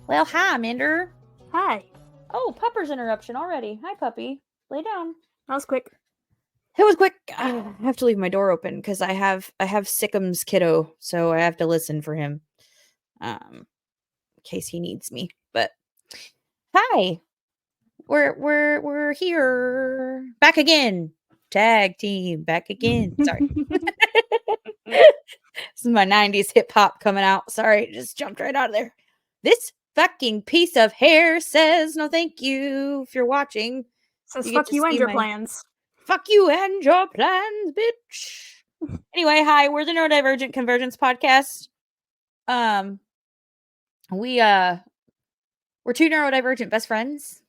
Well, hi, Minder. Hi. Oh, Pupper's interruption already. Hi, puppy. Lay down. That was quick. It was quick. I have to leave my door open because I have Sickham's kiddo, so I have to listen for him, in case he needs me. But hi, we're here, back again. Tag team, back again. Sorry, this is my '90s hip hop coming out. Sorry, just jumped right out of there. This fucking piece of hair says no, thank you. If you're watching, Says get fuck to you and see your my plans. fuck you and your plans, bitch. Anyway, hi, we're the Neurodivergent Convergence Podcast. We're two neurodivergent best friends,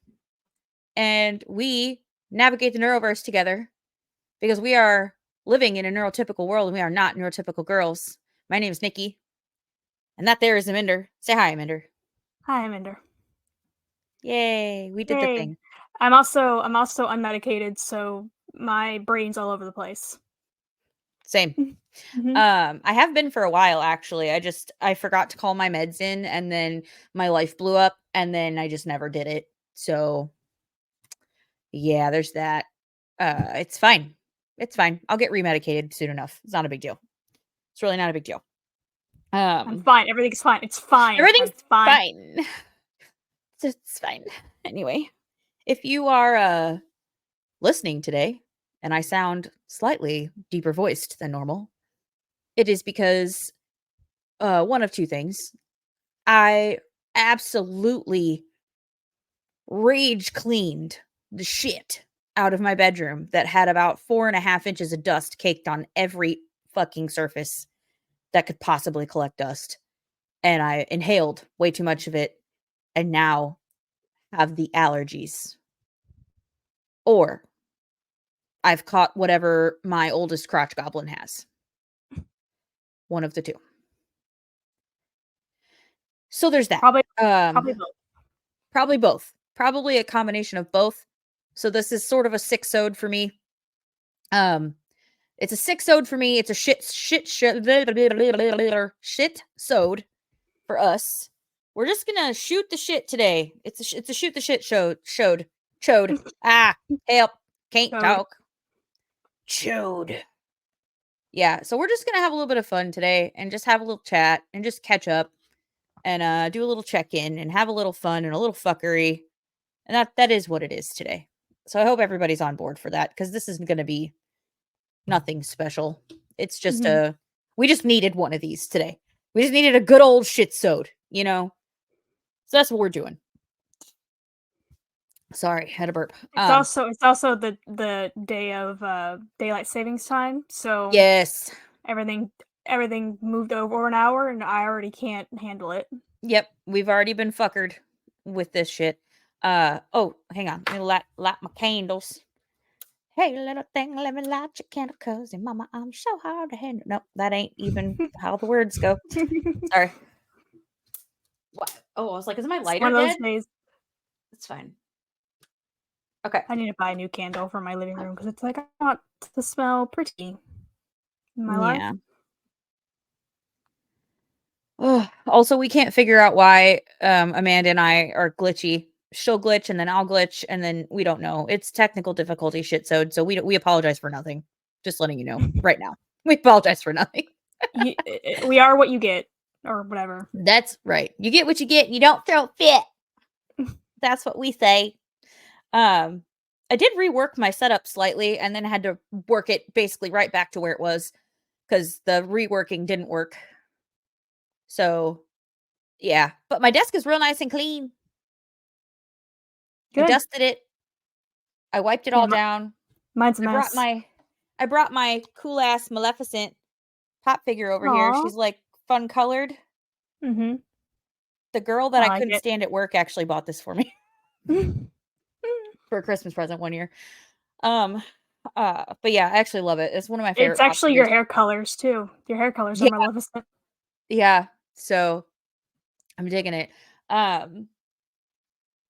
and we navigate the neuroverse together because we are living in a neurotypical world and we are not neurotypical girls. My name is Nikki, and that there is Aminder. Say hi, Aminder. Hi, Aminder. Yay, we did the thing. I'm also unmedicated, so my brain's all over the place. Same. Mm-hmm. I have been for a while, actually. I forgot to call my meds in, and then my life blew up, and then I just never did it. So yeah, there's that. It's fine. It's fine. I'll get remedicated soon enough. It's not a big deal. It's really not a big deal. I'm fine. Everything's fine. It's fine. Everything's it's fine. fine. It's fine. Anyway, if you are listening today and I sound slightly deeper voiced than normal, it is because one of two things. I absolutely rage cleaned the shit out of my bedroom that had about 4.5 inches of dust caked on every fucking surface that could possibly collect dust. And I inhaled way too much of it and now have the allergies. Or I've caught whatever my oldest crotch goblin has. One of the two. So there's that. Probably both. Probably both. Probably a combination of both. So this is sort of a 6-sode for me. It's a 6-sode for me. It's a shit-sode for us. We're just gonna shoot the shit today. It's a shoot the shit showed. Help. Can't talk. Chode. Yeah, so we're just gonna have a little bit of fun today and just have a little chat and just catch up and do a little check-in and have a little fun and a little fuckery. And that is what it is today. So I hope everybody's on board for that, because this isn't gonna be nothing special. It's just we just needed one of these today. We just needed a good old shit-sode, you know? So that's what we're doing. Sorry, had a burp. It's also the day of daylight savings time, so yes, everything moved over an hour, and I already can't handle it. Yep, we've already been fuckered with this shit. Oh, hang on, let me light my candles. Hey, little thing, let me light your candle, 'cause your mama, I'm so hard to handle. Nope, that ain't even how the words go. Sorry. What? Oh, I was like, is my lighter one of those dead? days. It's fine. Okay. I need to buy a new candle for my living room because it's like I want to smell pretty in my life. Also, we can't figure out why Amanda and I are glitchy. She'll glitch and then I'll glitch and then we don't know. It's technical difficulty shit. So we apologize for nothing. Just letting you know right now. We apologize for nothing. We are what you get, or whatever. That's right. You get what you get and you don't throw a fit. That's what we say. I did rework my setup slightly and then had to work it basically right back to where it was because the reworking didn't work. So, yeah. But my desk is real nice and clean. Good. I dusted it. I wiped it all down. Mine's a mess. I brought my cool ass Maleficent pop figure over here. She's like fun colored. Mm-hmm. The girl that I couldn't stand at work actually bought this for me for a Christmas present one year. But yeah, I actually love it. It's one of my favorite. It's actually your hair colors too. Your hair colors are Maleficent. Yeah. So I'm digging it.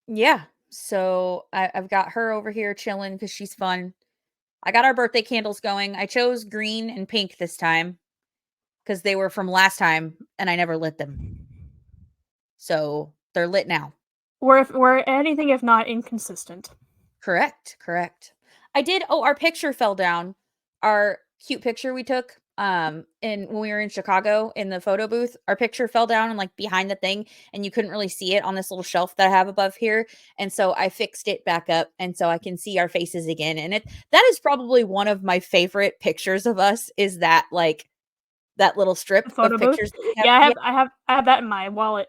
Yeah. So I've got her over here chilling because she's fun. I got our birthday candles going. I chose green and pink this time because they were from last time and I never lit them. So They're lit now. We're anything if not inconsistent. Correct. I did our picture fell down. Our cute picture we took in when we were in Chicago in the photo booth, our picture fell down and like behind the thing and you couldn't really see it on this little shelf that I have above here. And so I fixed it back up and so I can see our faces again. And that is probably one of my favorite pictures of us is that like that little strip The of photo booth. pictures that we have. Yeah, Yeah, I have that in my wallet.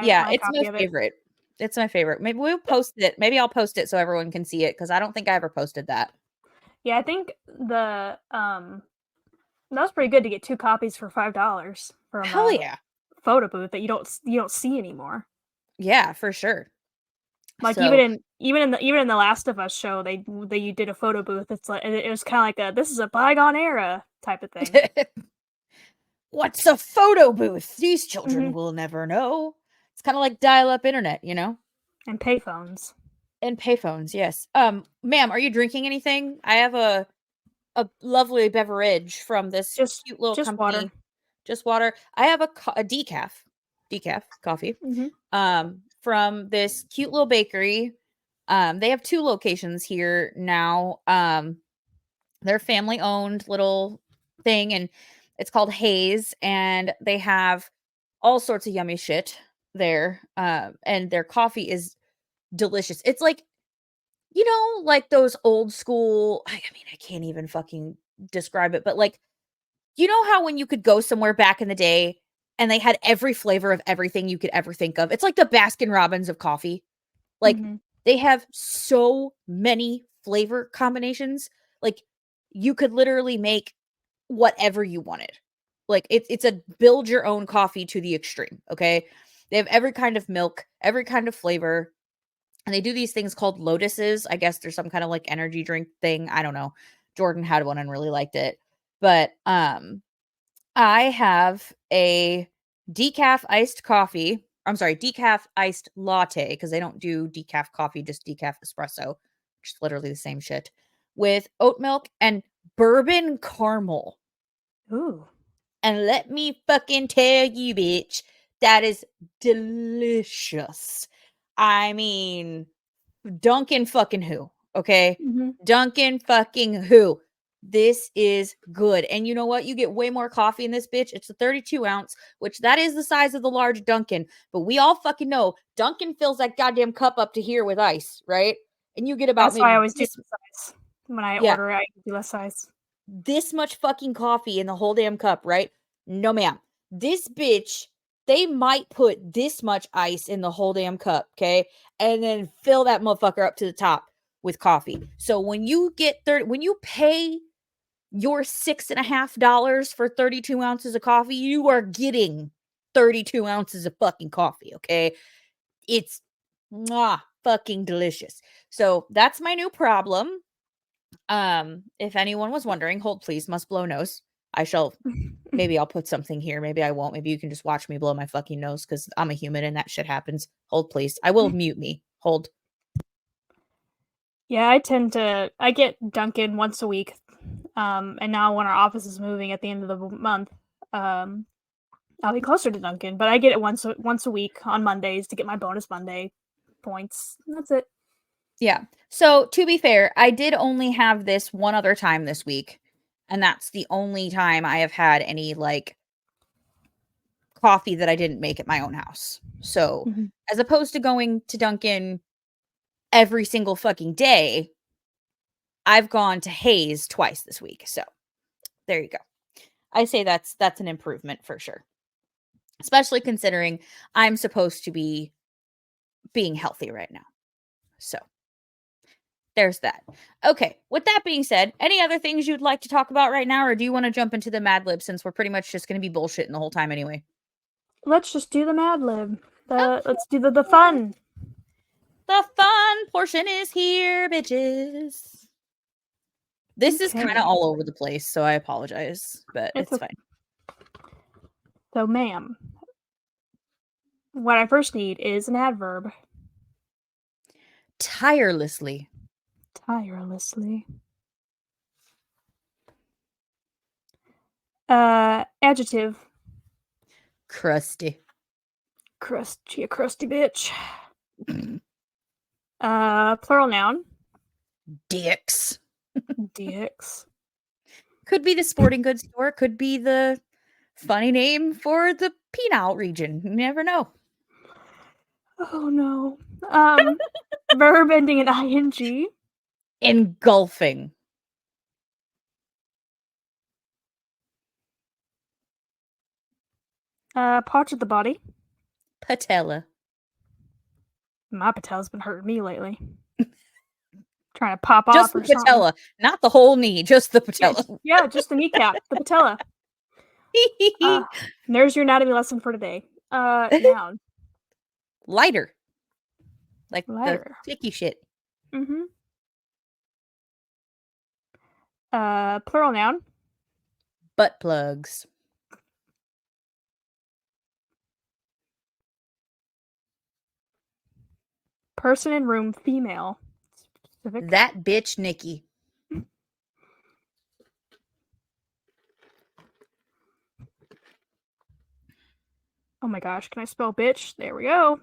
yeah, My it's my copy of it. favorite. It's my favorite. Maybe we'll post it. Maybe I'll post it so everyone can see it because I don't think I ever posted that. Yeah, I think that was pretty good to get 2 copies for $5 from Hell a yeah. photo booth that you don't see anymore. Yeah, for sure. Like So even in the Last of Us show, they did a photo booth. It's like it was kind of like a this is a bygone era type of thing. what's a photo booth? These children Hmm. will never know. It's kind of like dial-up internet, you know? And payphones. And payphones, yes. Ma'am, are you drinking anything? I have a lovely beverage from this cute little Just water. company. Just water. I have a decaf coffee. Hmm. From this cute little bakery. They have 2 locations here now. They're family owned little thing and it's called Hayes and they have all sorts of yummy shit there. And their coffee is delicious. It's like, you know, like those old school, I mean, I can't even fucking describe it, but like, you know how when you could go somewhere back in the day and they had every flavor of everything you could ever think of? It's like the Baskin Robbins of coffee. Like, Hmm. they have so many flavor combinations. Like, you could literally make whatever you wanted. Like, it's a build your own coffee to the extreme, okay? They have every kind of milk, every kind of flavor, and they do these things called lotuses. I guess there's some kind of, like, energy drink thing, I don't know. Jordan had one and really liked it. But, I have a decaf iced coffee. I'm sorry, decaf iced latte because they don't do decaf coffee, just decaf espresso, which is literally the same shit, with oat milk and bourbon caramel. Ooh. And let me fucking tell you, bitch, that is delicious. I mean, Duncan fucking who, okay? Hmm. Duncan fucking who. This is good. And you know what? You get way more coffee in this bitch. It's a 32 ounce, which that is the size of the large Duncan. But we all fucking know Duncan fills that goddamn cup up to here with ice, right? And you get about That's why I maybe always do this, less size. When I yeah, order it, I do less size. this much fucking coffee in the whole damn cup, right? No, ma'am. This bitch, they might put this much ice in the whole damn cup, okay? And then fill that motherfucker up to the top with coffee. So when you get when you pay your $6.50 for 32 ounces of coffee, you are getting 32 ounces of fucking coffee, okay? It's fucking delicious. So that's my new problem. If anyone was wondering, hold please, must blow nose. I shall maybe I'll put something here. Maybe I won't. Maybe you can just watch me blow my fucking nose because I'm a human and that shit happens. Hold please. I will mute me. Hold. Yeah, I get Dunkin' once a week. And now when our office is moving at the end of the month, um, I'll be closer to Dunkin', but I get it once a week on Mondays to get my bonus Monday points. That's it. Yeah. So to be fair, I did only have this one other time this week. And that's the only time I have had any like coffee that I didn't make at my own house. So Mhm. as opposed to going to Dunkin' every single fucking day, I've gone to Hayes twice this week. So there you go. I say that's an improvement for sure. Especially considering I'm supposed to be being healthy right now. So there's that. Okay, with that being said, any other things you'd like to talk about right now, or do you want to jump into the Mad Lib since we're pretty much just going to be bullshitting the whole time anyway? Let's just do the Mad Lib. Let's do the Okay. fun. The fun portion is here, bitches. This is kind of Okay, all over the place, so I apologize, but it's it's okay. fine. So, ma'am, what I first need is an adverb. Tirelessly. Tirelessly. Adjective. Crusty. She a crusty bitch. Plural noun. Dicks. Dicks. Could be the sporting goods store. Could be the funny name for the penile region. You never know. Oh no. Verb ending in ing. Engulfing. Parts of the body. Patella. My patella's been hurting me lately. Trying to pop Just off the or something. patella, not the whole knee, just the patella. Yeah, just the kneecap, the patella. There's your anatomy lesson for today. Noun. Lighter. Like Lighter. the sticky shit. Mm-hmm. Plural noun. Butt plugs. Person in room, female. Specific. That bitch Nikki. Oh my gosh, can I spell bitch? There we go.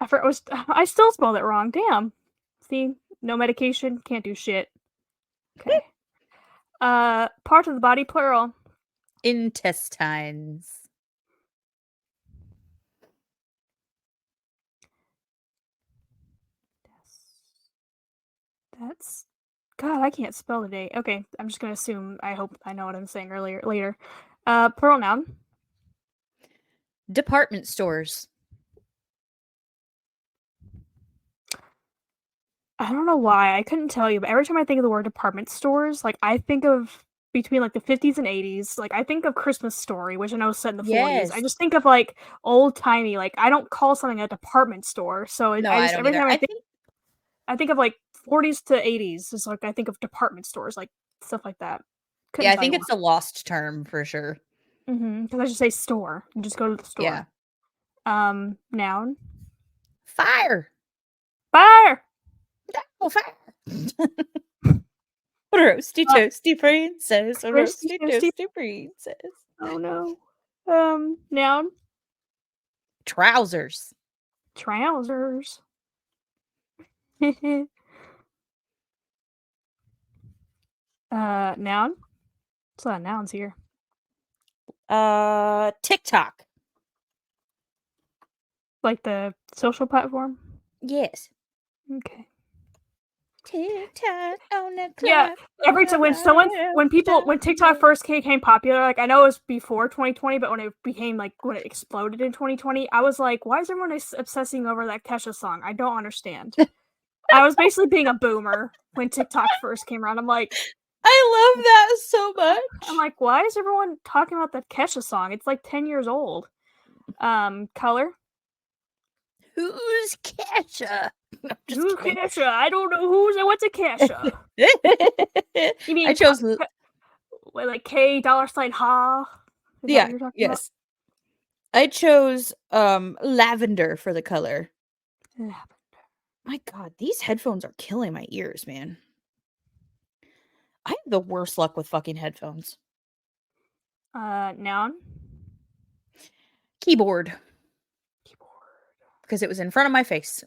I still spelled it wrong. Damn. See, no medication, can't do shit. Okay. Part of the body, plural. Intestines. That's God, I can't spell today. Okay, I'm just gonna assume. I hope I know what I'm saying later. Plural noun. Department stores. I don't know why. I couldn't tell you, but every time I think of the word department stores, like I think of between like the 50s and 80s. Like I think of Christmas Story, which I know is set in the 40s. I Yes. just think of like old timey. Like I don't call something a department store. So No, I I just don't every either. time I think of like 40s to 80s. It's like I think of department stores, like stuff like that. Couldn't Yeah, I tell think you it's a lost term for sure. why. Because I just say store. You just go to the store. Yeah. Noun. Fire. Fire. Oh, fire. Roasty toasty princess. Roasty Roasty toasty. toasty princess. Oh no. Noun. Trousers. Trousers. Noun. There's a lot of nouns here. TikTok. Like the social platform? Yes. Okay. TikTok on the clock. Yeah, every time when TikTok first became popular, like I know it was before 2020, but when it exploded in 2020, I was like, why is everyone obsessing over that Kesha song? I don't understand. I was basically being a boomer when TikTok first came around. I'm like, I love that so much. I'm like, why is everyone talking about that Kesha song? It's like 10 years old. Color. Who's Kesha? Who's Kesha? I don't know what's a Kesha. You mean I chose like K $ha? Is that what you're talking about? I chose lavender for the color. Lavender. My god, these headphones are killing my ears, man. I have the worst luck with fucking headphones. Noun. Keyboard. Because it was in front of my face.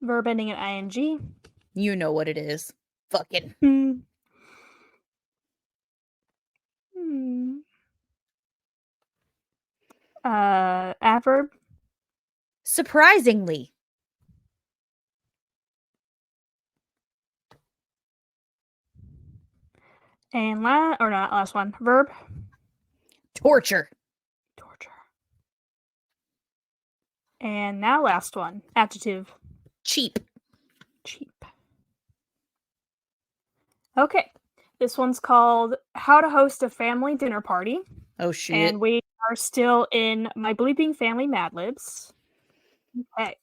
Verb ending in ing. You know what it is. Fucking. Adverb. Surprisingly. And last one. Verb. Torture. And now last one. Adjective. Cheap. Okay. This one's called How to Host a Family Dinner Party. Oh shit. And we are still in my bleeping family Mad Libs. Okay.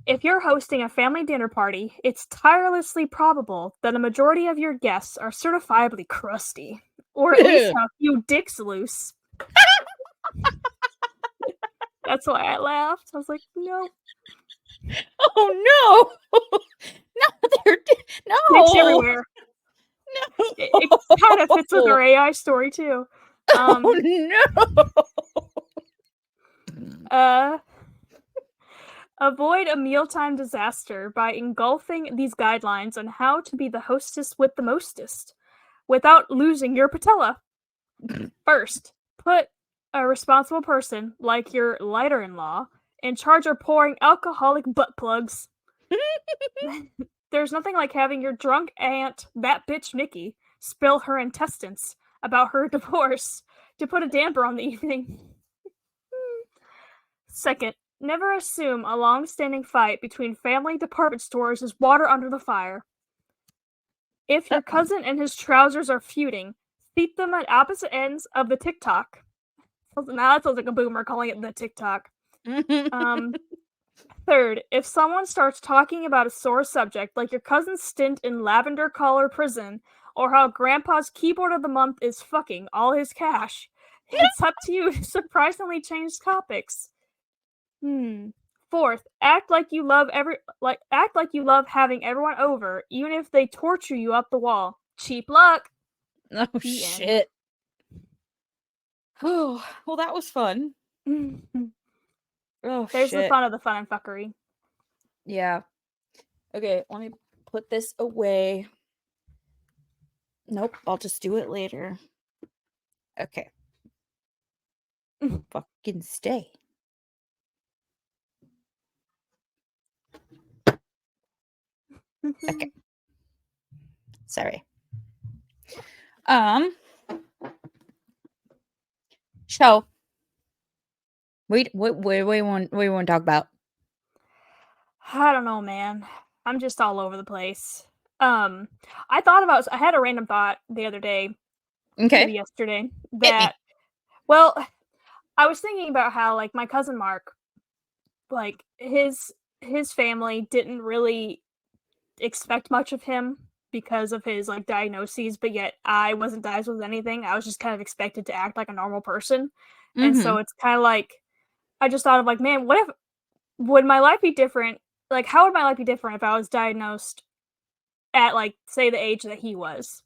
If you're hosting a family dinner party, it's tirelessly probable that a majority of your guests are certifiably crusty, or at least have a few dicks loose. That's why I laughed. I was like, no. Oh no! No, they're no. Dicks everywhere. It kind of fits with our AI story too. Oh no. Uh, avoid a mealtime disaster by engulfing these guidelines on how to be the hostess with the mostest without losing your patella. First, put a responsible person, like your lighter-in-law, in charge of pouring alcoholic butt plugs. There's nothing like having your drunk aunt, that bitch Nikki, spill her intestines about her divorce to put a damper on the evening. Second, never assume a long-standing fight between family department stores is water under the fire. If your cousin and his trousers are feuding, seat them at opposite ends of the TikTok. Now that sounds like a boomer calling it the TikTok. Third, if someone starts talking about a sore subject, like your cousin's stint in lavender color prison, or how grandpa's keyboard of the month is fucking all his cash, it's up to you to surprisingly change topics. Fourth, act like you love having everyone over, even if they torture you up the wall. Cheap luck. Oh The end. shit. Oh, well, that was fun. Oh There's the shit. fun of the fun and fuckery. Yeah. Okay, let me put this away. Nope, I'll just do it later. Okay. Fucking stay. Okay. Sorry. So what we want to talk about? I don't know, man. I'm just all over the place. I had a random thought the other day, maybe Okay. yesterday, Hit me. that well, I was thinking about how like my cousin Mark, like his family didn't really expect much of him because of his like diagnoses, but yet I wasn't diagnosed with anything. I was just kind of expected to act like a normal person. And so Mhm. it's kind of like I just thought of like, man, what if would my life be different? Like how would my life be different if I was diagnosed at like say the age that he was?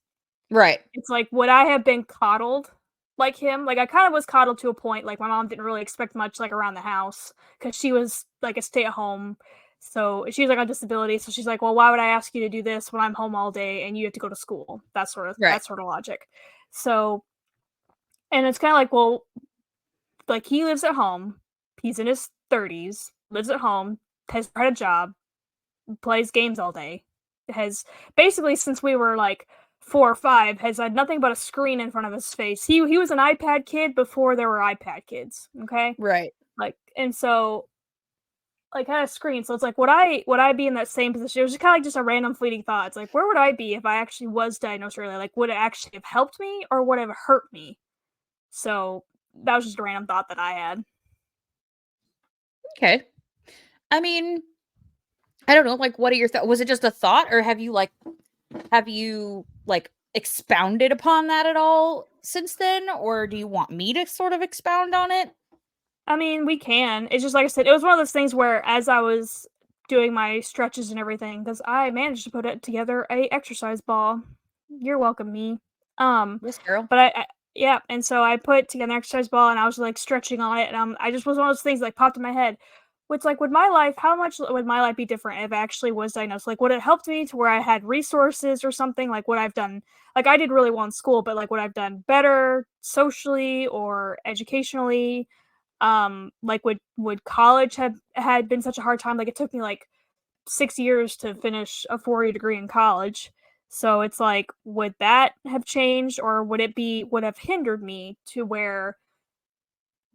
Right. It's like would I have been coddled like him? Like I kind of was coddled to a point. Like my mom didn't really expect much like around the house because she was like a stay at home. So she's like on disability. So she's like, well, why would I ask you to do this when I'm home all day and you have to go to school? Right. That sort of logic. So and it's kind of like, well, like he lives at home. He's in his 30s, lives at home, has had a job, plays games all day. Has basically since we were like 4 or 5 has had nothing but a screen in front of his face. He was an iPad kid before there were iPad kids. Okay, Right. like and so like had a screen. So it's like would I be in that same position? It was just kind of like just a random fleeting thought. It's like where would I be if I actually was diagnosed early? Like would it actually have helped me or would it have hurt me? So that was just a random thought that I had. Okay. I mean, I don't know, like what are your thoughts? Was it just a thought or have you expounded upon that at all since then or do you want me to sort of expound on it? I mean, we can. It's just like I said, it was one of those things where as I was doing my stretches and everything, because I managed to put it together a exercise ball. You're welcome, me. Um, Yes, girl. but yeah, and so I put together an exercise ball and I was like stretching on it, and I just was one of those things like popped in my head. It's like, how much would my life be different if I actually was diagnosed? Like, would it help me to where I had resources or something? Like, would I've done, like, I did really well in school, but like, would I've done better socially or educationally? Like would college have had been such a hard time? Like it took me like 6 years to finish a 4-year degree in college. So it's like, would that have changed or would have hindered me to where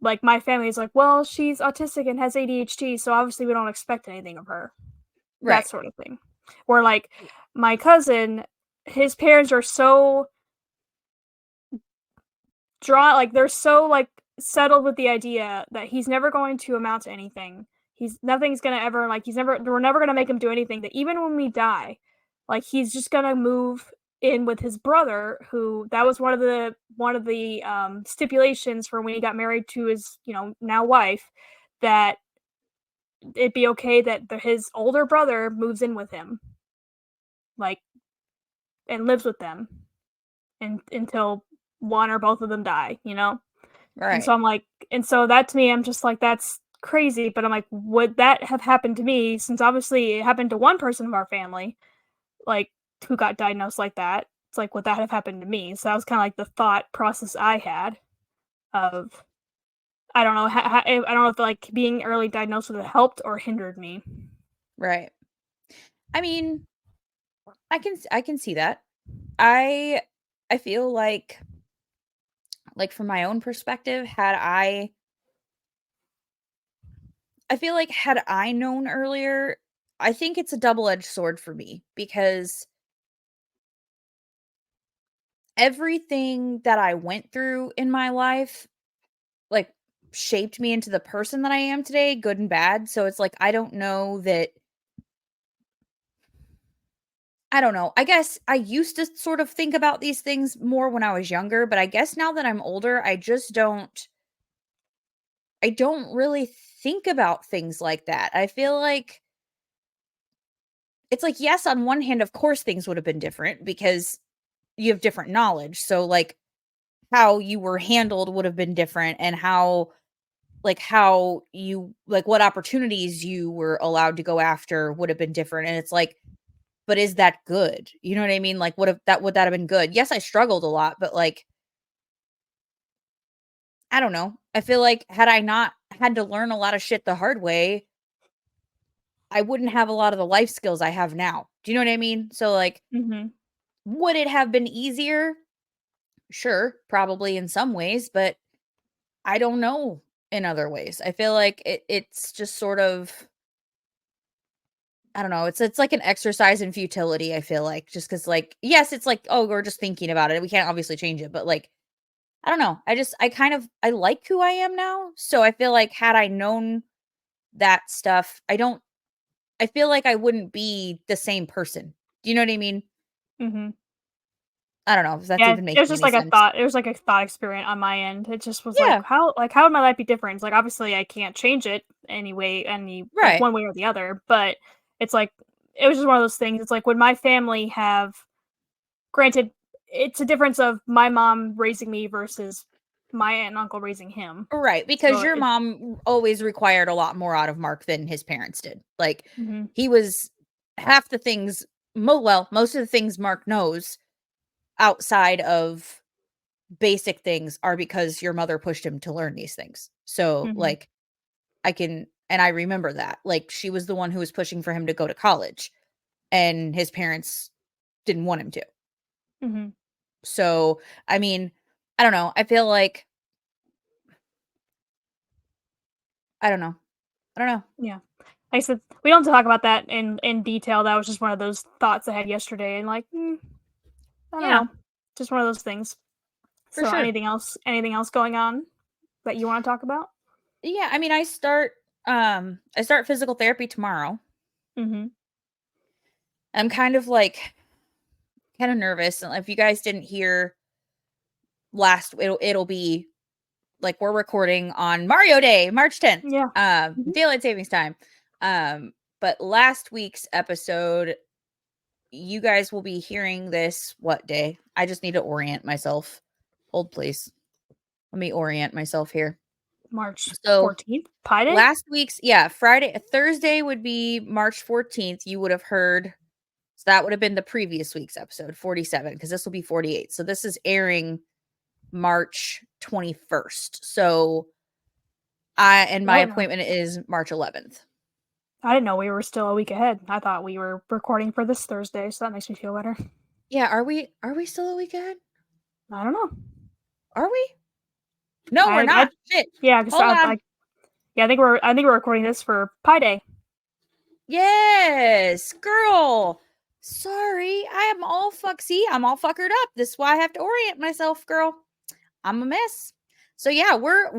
like my family's like, well, she's autistic and has ADHD, so obviously we don't expect anything of her. That Right. sort of thing. Where like my cousin, his parents are so they're so like settled with the idea that he's never going to amount to anything. Nothing's gonna ever like we're never gonna make him do anything. That even when we die, like he's just gonna move in with his brother, who that was one of the stipulations for when he got married to his now wife, that it'd be okay that his older brother moves in with him, like and lives with them. until one or both of them die, you know? And so Right. I'm like, and so that to me, I'm just like, that's crazy. But I'm like, would that have happened to me? Since obviously it happened to one person of our family, like who got diagnosed like that. It's like, would that have happened to me? So that was kind of like the thought process I had of, I don't know, I don't know if like being early diagnosed would have helped or hindered me. Right. I mean, I can see that. I I feel like from my own perspective, I feel like had I known earlier, I think it's a double-edged sword for me because everything that I went through in my life, like, shaped me into the person that I am today, good and bad. So it's like I don't know that I don't know. I guess I used to sort of think about these things more when I was younger, but I guess now that I'm older, I don't really think about things like that. I feel like it's like, yes, on one hand, of course, things would have been different because you have different knowledge. So, like, how you were handled would have been different, and how you like what opportunities you were allowed to go after would have been different. And it's like, but is that good? You know what I mean? Like, would that have been good? Yes, I struggled a lot, but like, I don't know. I feel like had I not had to learn a lot of shit the hard way, I wouldn't have a lot of the life skills I have now. Do you know what I mean? So, like, Mhm. would it have been easier? Sure, probably in some ways, but I don't know in other ways. I feel like it's just sort of I don't know, it's like an exercise in futility, I feel like, just because like, yes, it's like, "Oh, we're just thinking about it. We can't obviously change it," but, like, I don't know. I like who I am now, so I feel like had I known that stuff, I feel like I wouldn't be the same person. Do you know what I mean? Mhm. I don't know if that's Yeah, even it was making just any like a sense. thought. It was like a thought experiment on my end. It just was Yeah, like how would my life be different? It's like obviously I can't change it anyway, any like right. one way or the other. But it's like it was just one of those things. It's like would my family have granted it's a difference of my mom raising me versus my aunt and uncle raising him. Right, because So your it mom always required a lot more out of Mark than his parents did. Like, mhm, he was half the things most of the things Mark knows outside of basic things are because your mother pushed him to learn these things. So, mhm, like, I remember that. Like, she was the one who was pushing for him to go to college, and his parents didn't want him to. mhm, So, I mean, I don't know. I feel like I don't know. I don't know. yeah. Like I said, we don't talk about that in detail. That was just one of those thoughts I had yesterday, and like, I don't Yeah, know, just one of those things. for So sure. anything else going on that you wanna talk about? Yeah, I mean, I start physical therapy tomorrow. Mhm. I'm kind of like kind of nervous. And if you guys didn't hear it'll be like we're recording on Mario Day, March 10th, Yeah. Mhm. daylight savings time. But last week's episode, you guys will be hearing this what day? I just need to orient myself. Hold please. Let me orient myself here. March So 14th, Pi Day? last week's, yeah, Thursday would be March 14th. You would have heard, so that would have been the previous week's episode, 47, because this will be 48. So this is airing March 21st. So I my didn't know appointment is March 11th. I didn't know we were still a week ahead. I thought we were recording for this Thursday, so that makes me feel better. Yeah, are we still a week ahead? I don't know. Are we? No, we're I not. Shit. yeah, 'cause Hold on. I think we're recording this for Pi Day. Yes, girl. Sorry, I am all see, I'm all fuckered up. This is why I have to orient myself, girl. I'm a mess. So yeah, we're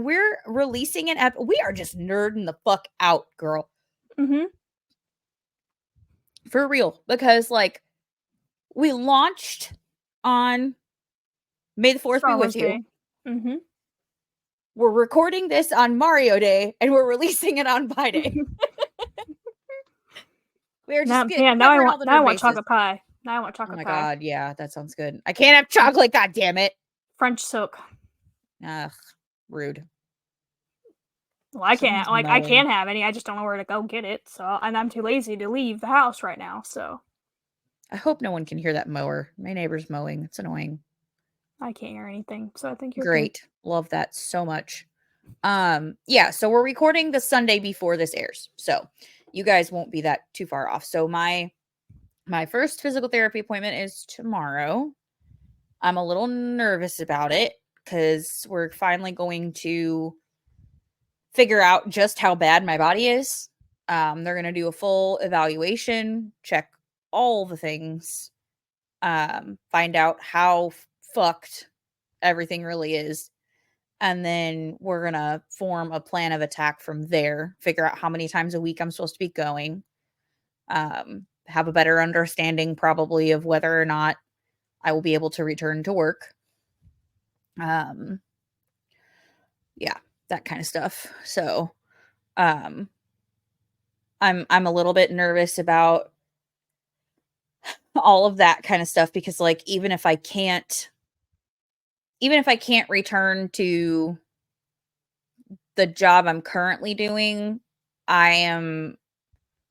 releasing we are just nerding the fuck out, girl. Mhm. For real. Because like we launched on May the 4th be Star with Wars you. Day. Mhm. We're recording this on Mario Day and we're releasing it on Pi Day. We are just Now get man, covering all the now I nerd want bases. chocolate pie. Now I want Oh chocolate my pie. god, yeah, that sounds good. I can't have chocolate, god damn it. French silk. Ugh, rude. Well, I can't Someone's like I mowing. can have any. I just don't know where to go get it. So, and I'm too lazy to leave the house right now. So I hope no one can hear that mower. My neighbor's mowing. It's annoying. I can't hear anything. So I think you're good. Great. Love that so much. Yeah, so we're recording the Sunday before this airs. So you guys won't be that too far off. So my first physical therapy appointment is tomorrow. I'm a little nervous about it cuz we're finally going to figure out just how bad my body is. They're going to do a full evaluation, check all the things, find out how fucked everything really is. And then we're going to form a plan of attack from there, figure out how many times a week I'm supposed to be going, have a better understanding probably of whether or not I will be able to return to work. Um, yeah, that kind of stuff. So, um, I'm a little bit nervous about all of that kind of stuff because like even if I can't return to the job I'm currently doing, I am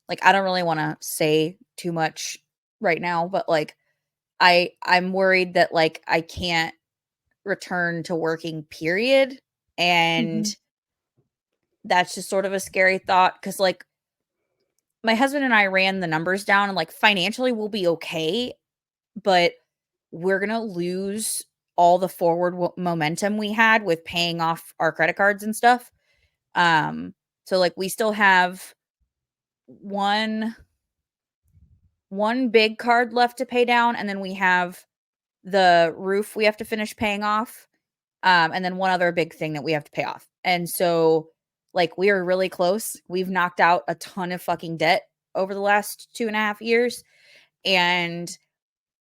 like I don't really want to say too much right now, but like I'm worried that like I can't return to working period, and Mm-hmm. that's just sort of a scary thought cuz like my husband and I ran the numbers down and like financially we'll be okay, but we're going to lose all the forward momentum we had with paying off our credit cards and stuff. Um so like we still have one one big card left to pay down, and then we have the roof we have to finish paying off, and then one other big thing that we have to pay off. And so like we are really close. We've knocked out a ton of fucking debt over the last 2.5 years, and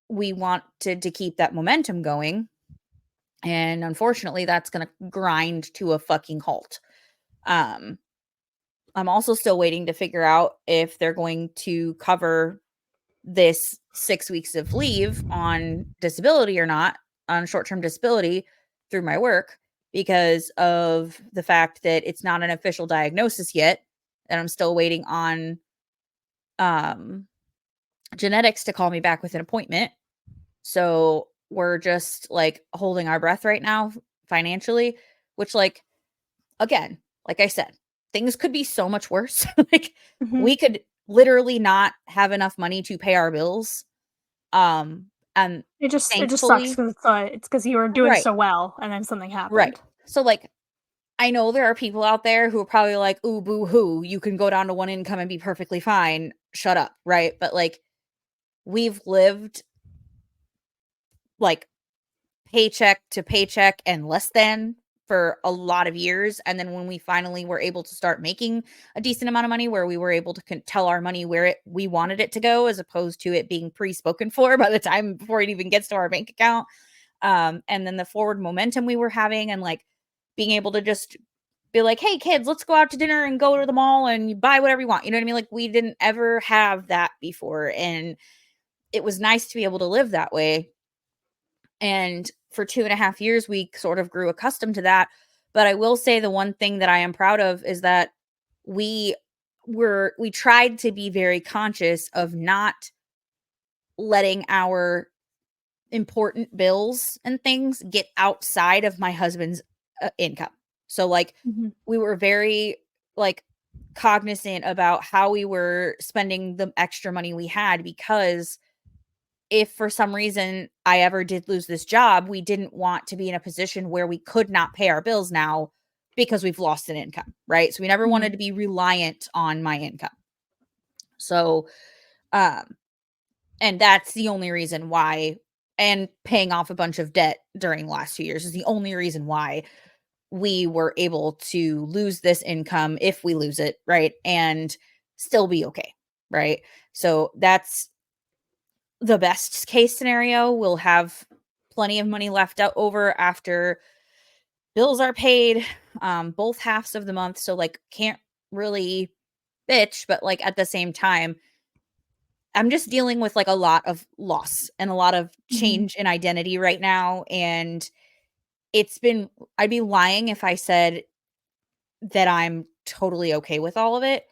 we wanted to keep that momentum going. And unfortunately, that's going to grind to a fucking halt. Um, I'm also still waiting to figure out if they're going to cover this 6 weeks of leave on disability or not, on short-term disability through my work, because of the fact that it's not an official diagnosis yet, and I'm still waiting on um, genetics to call me back with an appointment. So we're just like holding our breath right now financially, which like again, like I said, things could be so much worse. Like Mm-hmm. we could literally not have enough money to pay our bills. And It just sucks thankfully, because it's because you were doing right, so well and then something right. happened. So like I know there are people out there who are probably like, ooh, boo hoo, you can go down to one income and be perfectly fine. Shut up, right? But like we've lived like paycheck to paycheck and less than for a lot of years. And then when we finally were able to start making a decent amount of money where we were able to tell our money where we wanted it to go, as opposed to it being pre-spoken for by the time before it even gets to our bank account. And then the forward momentum we were having, and like being able to just be like, hey kids, let's go out to dinner and go to the mall and you buy whatever you want. You know what I mean? Like we didn't ever have that before. And it was nice to be able to live that way. And for 2.5 years, we sort of grew accustomed to that. But I will say the one thing that I am proud of is that we we tried to be very conscious of not letting our important bills and things get outside of my husband's income. So like Mm-hmm. we were very like cognizant about how we were spending the extra money we had, because if for some reason I ever did lose this job, we didn't want to be in a position where we could not pay our bills now because we've lost an income, right? So we never Mm-hmm. wanted to be reliant on my income. So, um, and that's the only reason why, and paying off a bunch of debt during the last 2 years is the only reason why we were able to lose this income, if we lose it, right? And still be okay, right? So that's the best case scenario. We'll have plenty of money left out over after bills are paid, both halves of the month. So like can't really bitch, but like at the same time, I'm just dealing with like a lot of loss and a lot of Mhm. change in identity right now. And I'd be lying if I said that I'm totally okay with all of it.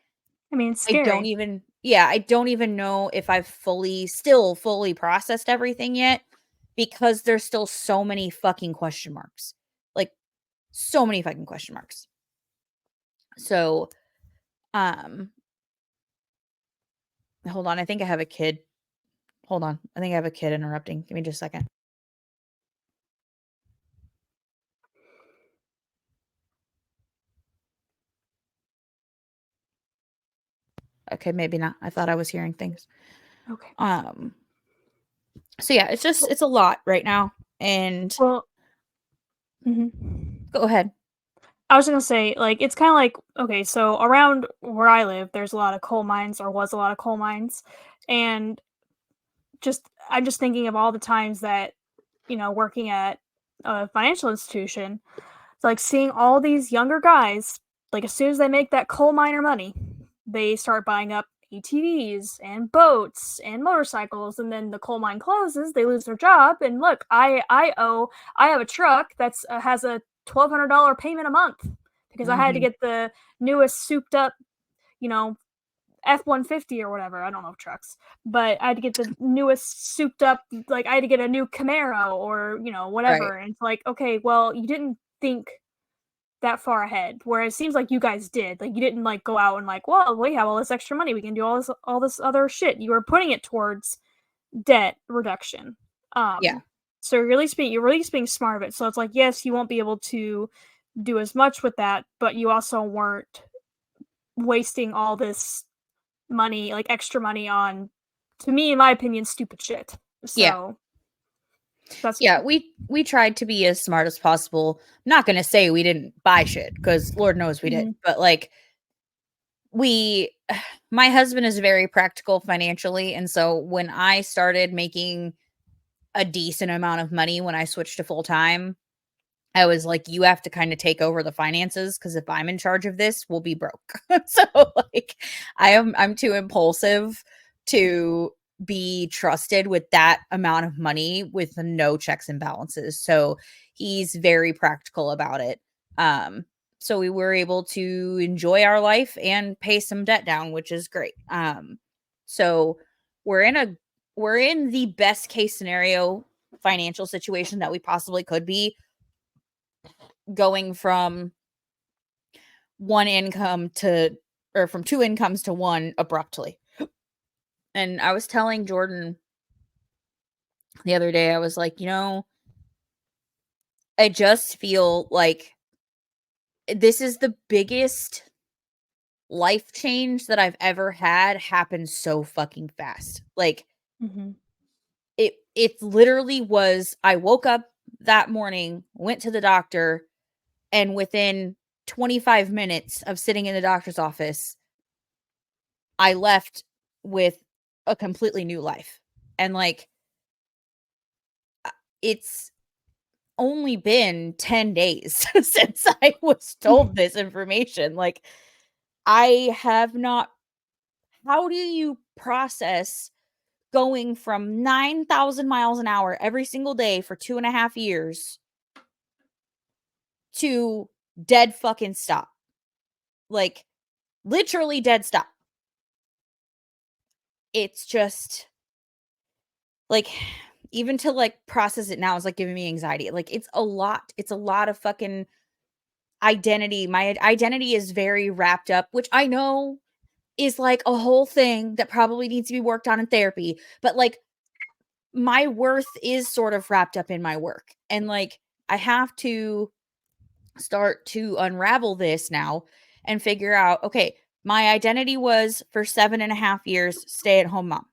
I mean, it's scary. I don't even know if I've still fully processed everything yet because there's still so many fucking question marks. Like, so many fucking question marks. So, um, hold on. I think I have a kid. Hold on. I think I have a kid interrupting. Give me just a second. Okay, maybe not. I thought I was hearing things. Okay. Um, so yeah, Well it's a lot right now. And well mhm. go ahead. I was gonna say, like, it's kinda like okay, so around where I live, there's a lot of coal mines or was a lot of coal mines, and I'm just thinking of all the times that, working at a financial institution, it's like seeing all these younger guys, like, as soon as they make that coal miner money, they start buying up ATVs and boats and motorcycles, and then the coal mine closes, they lose their job, and look, I have a truck that's has a $1,200 payment a month because I had to Mhm. get the newest souped up, you know, F-150 or whatever. I don't know trucks, but I had to get the newest souped up. Like I had to get a new Camaro or Right. whatever. And it's like, okay, well, you didn't think that far ahead. Whereas it seems like you guys did. Like you didn't like go out and like, well, we have all this extra money, we can do all this other shit. You were putting it towards debt reduction. Yeah. So you're really being smart of it. So it's like, yes, you won't be able to do as much with that, but you also weren't wasting all this money, like extra money on, to me, in my opinion, stupid shit. Yeah. So that's Yeah, good. we tried to be as smart as possible. I'm not gonna say we didn't buy shit because Lord knows we did, Mhm. but like we, my husband is very practical financially, and so when I started making a decent amount of money when I switched to full time, I was like, you have to kind of take over the finances because if I'm in charge of this, we'll be broke. So like I'm too impulsive to be trusted with that amount of money with no checks and balances. So he's very practical about it. Um so we were able to enjoy our life and pay some debt down, which is great. So we're in a we're in the best case scenario financial situation that we possibly could be, going from one income to or from two incomes to one abruptly. And I was telling Jordan the other day, I was like, I just feel like this is the biggest life change that I've ever had happen so fucking fast. Like Mhm. it literally was I woke up that morning, went to the doctor, and within 25 minutes of sitting in the doctor's office, I left with a completely new life. And like it's only been 10 days since I was told this information. Like I have not how do you process going from 9,000 miles an hour every single day for 2.5 years to dead fucking stop? Like literally dead stop. It's just like even to like process it now is like giving me anxiety. Like it's a lot. It's a lot of fucking identity. My identity is very wrapped up, which I know is like a whole thing that probably needs to be worked on in therapy, but like my worth is sort of wrapped up in my work. And like I have to start to unravel this now and figure out, okay, my identity was for 7.5 years stay at home mom.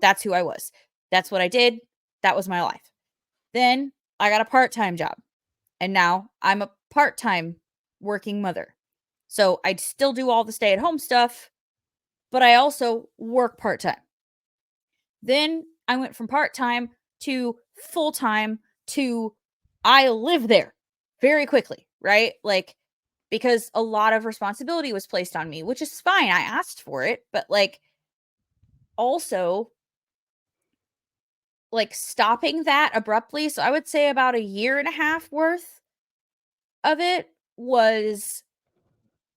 That's who I was. That's what I did. That was my life. Then I got a part-time job. And now I'm a part-time working mother. So I still do all the stay-at-home stuff, but I also work part-time. Then I went from part-time to full-time to I live there very quickly, right? Like because a lot of responsibility was placed on me, which is fine. I asked for it, but like also, like, stopping that abruptly, so I would say about a year and a half worth of it was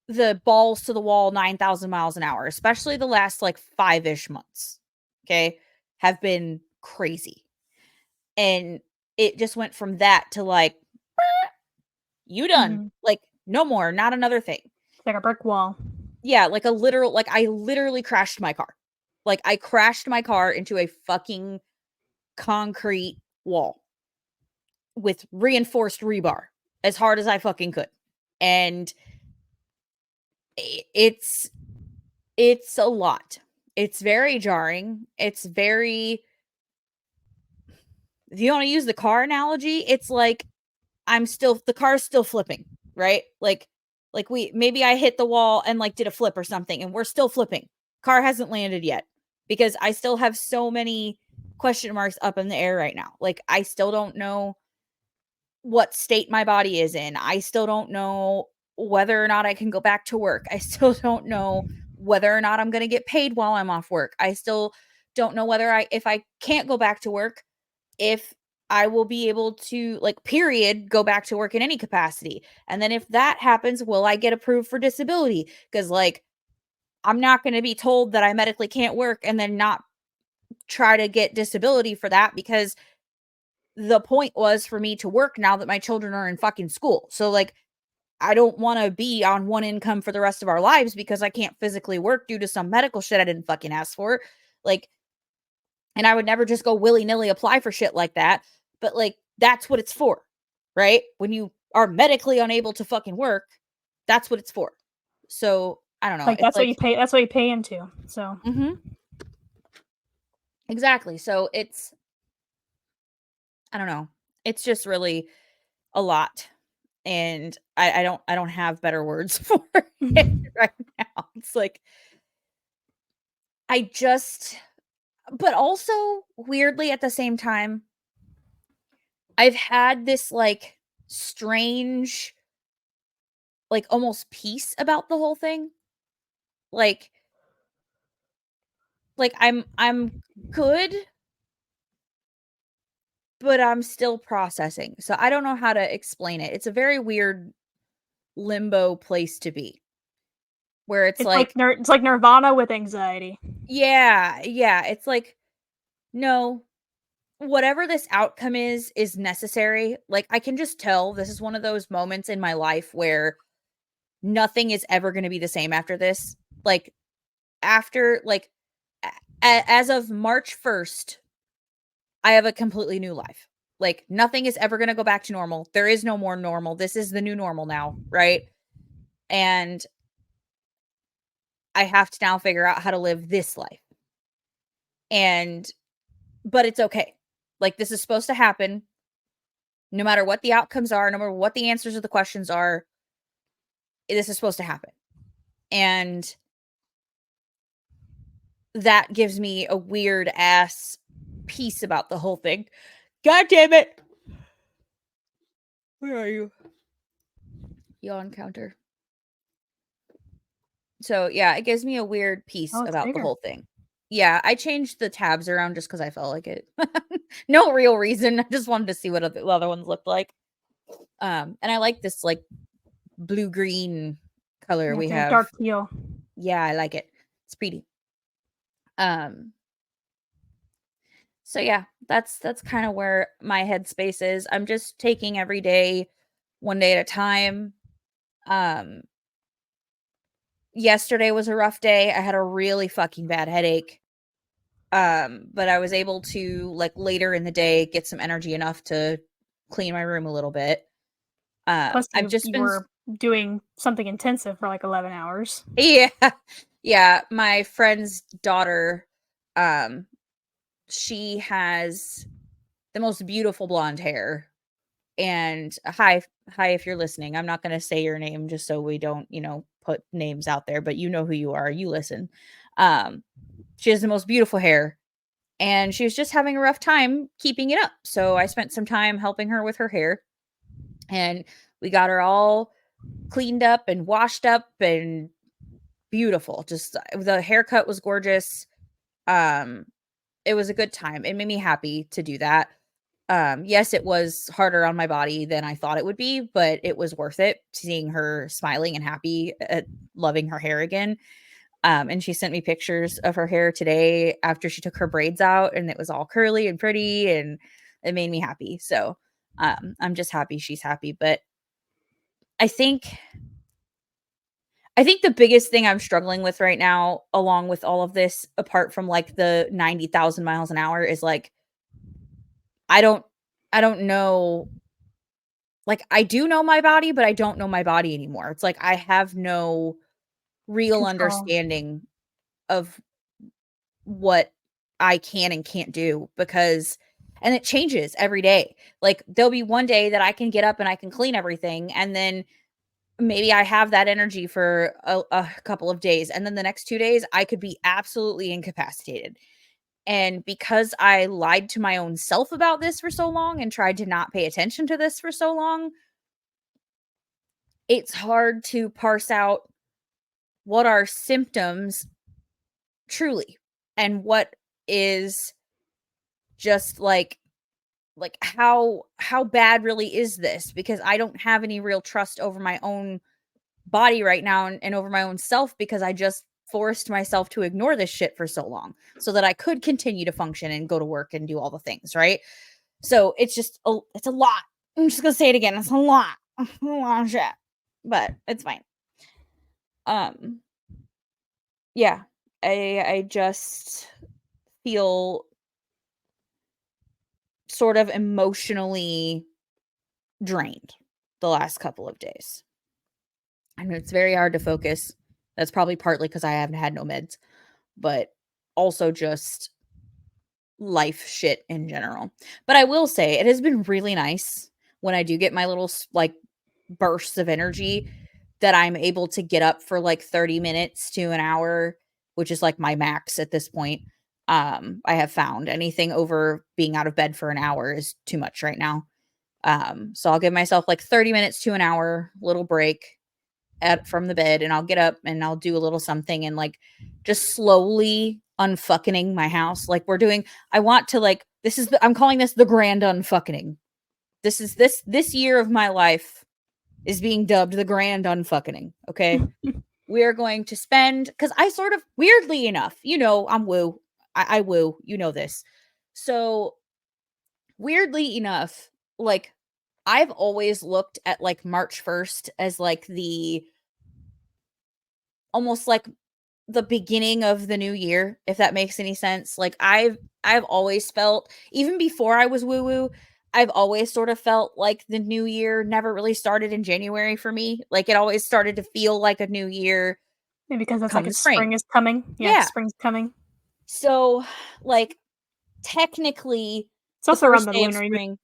the balls to the wall 9,000 miles an hour, especially the last, like, 5-ish months, okay, have been crazy. And it just went from that to, like, "You done." Mhm. Like, no more, not another thing. It's like a brick wall. Yeah, like a literal like, I literally crashed my car. Like, I crashed my car into a fucking concrete wall with reinforced rebar as hard as I fucking could. And it's a lot. It's very jarring. It's very if you wanna use the car analogy, it's like the car's still flipping, right? Like we maybe I hit the wall and, like, did a flip or something, and we're still flipping. Car hasn't landed yet because I still have so many question marks up in the air right now. Like, I still don't know what state my body is in. I still don't know whether or not I can go back to work. I still don't know whether or not I'm gonna get paid while I'm off work. I still don't know whether if I can't go back to work, if I will be able to, like, period, go back to work in any capacity. And then if that happens, will I get approved for disability? Because, like, I'm not going to be told that I medically can't work and then not try to get disability for that, because the point was for me to work now that my children are in fucking school. So, like, I don't want to be on one income for the rest of our lives because I can't physically work due to some medical shit I didn't fucking ask for. Like, and I would never just go willy-nilly apply for shit like that, but, like, that's what it's for, right? When you are medically unable to fucking work, that's what it's for. So, I don't know, Like, it's like that's what you pay into, so mhm, exactly. So, it's I don't know. It's just really a lot, and I don't have better words for it right now. It's like, I just but also, weirdly, at the same time, I've had this, like, strange, like, almost peace about the whole thing. Like I'm good, but I'm still processing. So I don't know how to explain it. It's a very weird limbo place to be, where it's like, it's like Nirvana with anxiety. yeah, yeah, it's like, no, whatever this outcome is necessary. Like, I can just tell this is one of those moments in my life where nothing is ever going to be the same after this. Like, after like as of March 1st, I have a completely new life. Like, nothing is ever going to go back to normal. There is no more normal. This is the new normal now, right? And I have to now figure out how to live this life. And but it's okay. Like, this is supposed to happen no matter what the outcomes are, no matter what the answers to the questions are. This is supposed to happen. And that gives me a weird ass peace about the whole thing. God damn it. Where are you? Yawn counter. So, yeah, it gives me a weird peace Oh, it's about the bigger. whole thing. Yeah, I changed the tabs around just because I felt like it. No real reason, I just wanted to see what the other ones looked like. And I like this, like, blue-green color Yeah, we it's like a have. dark teal. Yeah, I like it. It's pretty. Um, so yeah, that's kinda where my headspace is. I'm just taking every day one day at a time. Um, Yesterday was a rough day. I had a really fucking bad headache. But I was able to, like, later in the day, get some energy enough to clean my room a little bit. Plus I've just you been were doing something intensive for, like, 11 hours. yeah. Yeah, my friend's daughter, um, she has the most beautiful blonde hair, and hi, if you're listening. I'm not gonna say your name just so we don't, put names out there, but you know who you are, you listen. Um, she has the most beautiful hair, and she was just having a rough time keeping it up. So I spent some time helping her with her hair, and we got her all cleaned up and washed up and beautiful. Just the haircut was gorgeous. Um, it was a good time. It made me happy to do that. Yes, it was harder on my body than I thought it would be, but it was worth it seeing her smiling and happy at loving her hair again. And she sent me pictures of her hair today after she took her braids out, and it was all curly and pretty, and it made me happy. So, I'm just happy she's happy. But I think I think the biggest thing I'm struggling with right now, along with all of this, apart from like the 90,000 miles an hour, is like I don't I don't know. Like, I do know my body, but I don't know my body anymore. It's like I have no real Control. understanding of what I can and can't do, because and it changes every day. Like, there'll be one day that I can get up and I can clean everything, and then maybe I have that energy for a couple of days, and then the next 2 days I could be absolutely incapacitated. And because I lied to my own self about this for so long and tried to not pay attention to this for so long, it's hard to parse out what are symptoms truly and what is just like how bad really is this, because I don't have any real trust over my own body right now, and over my own self, because I just forced myself to ignore this shit for so long so that I could continue to function and go to work and do all the things, right? So it's just it's a lot. I'm just gonna say it again. It's a lot. A lot of shit. But it's fine. Um yeah. I just feel sort of emotionally drained the last couple of days. I know it's very hard to focus. That's probably partly because I haven't had no meds, but also just life shit in general. But I will say it has been really nice when I do get my little like bursts of energy that I'm able to get up for like 30 minutes to an hour, which is like my max at this point. I have found anything over being out of bed for an hour is too much right now. So I'll give myself like 30 minutes to an hour little break from the bed, and I'll get up and I'll do a little something and like just slowly unfucking my house. Like we're doing, I want to like, I'm calling this the grand unfucking. This year of my life is being dubbed the grand unfucking. Okay. We are going to spend, because I sort of weirdly enough, I'm woo. I woo, this. So weirdly enough, like I've always looked at like March 1st as like the almost like the beginning of the new year, if that makes any sense. Like I've always felt, even before I was woo woo, I've always sort of felt like the new year never really started in January for me. Like it always started to feel like a new year Maybe because that's come like the a spring. spring is coming. Yeah, Yeah. spring's coming. So like technically It's the also around first the day of lunar new spring,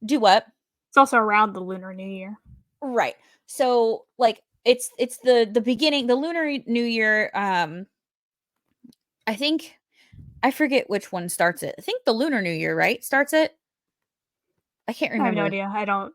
do what? it's also around the Lunar New Year. Right. So like it's the beginning, the lunar new year. I think I forget which one starts it. I think the Lunar New Year, right? Starts it? I can't I have no remember. idea.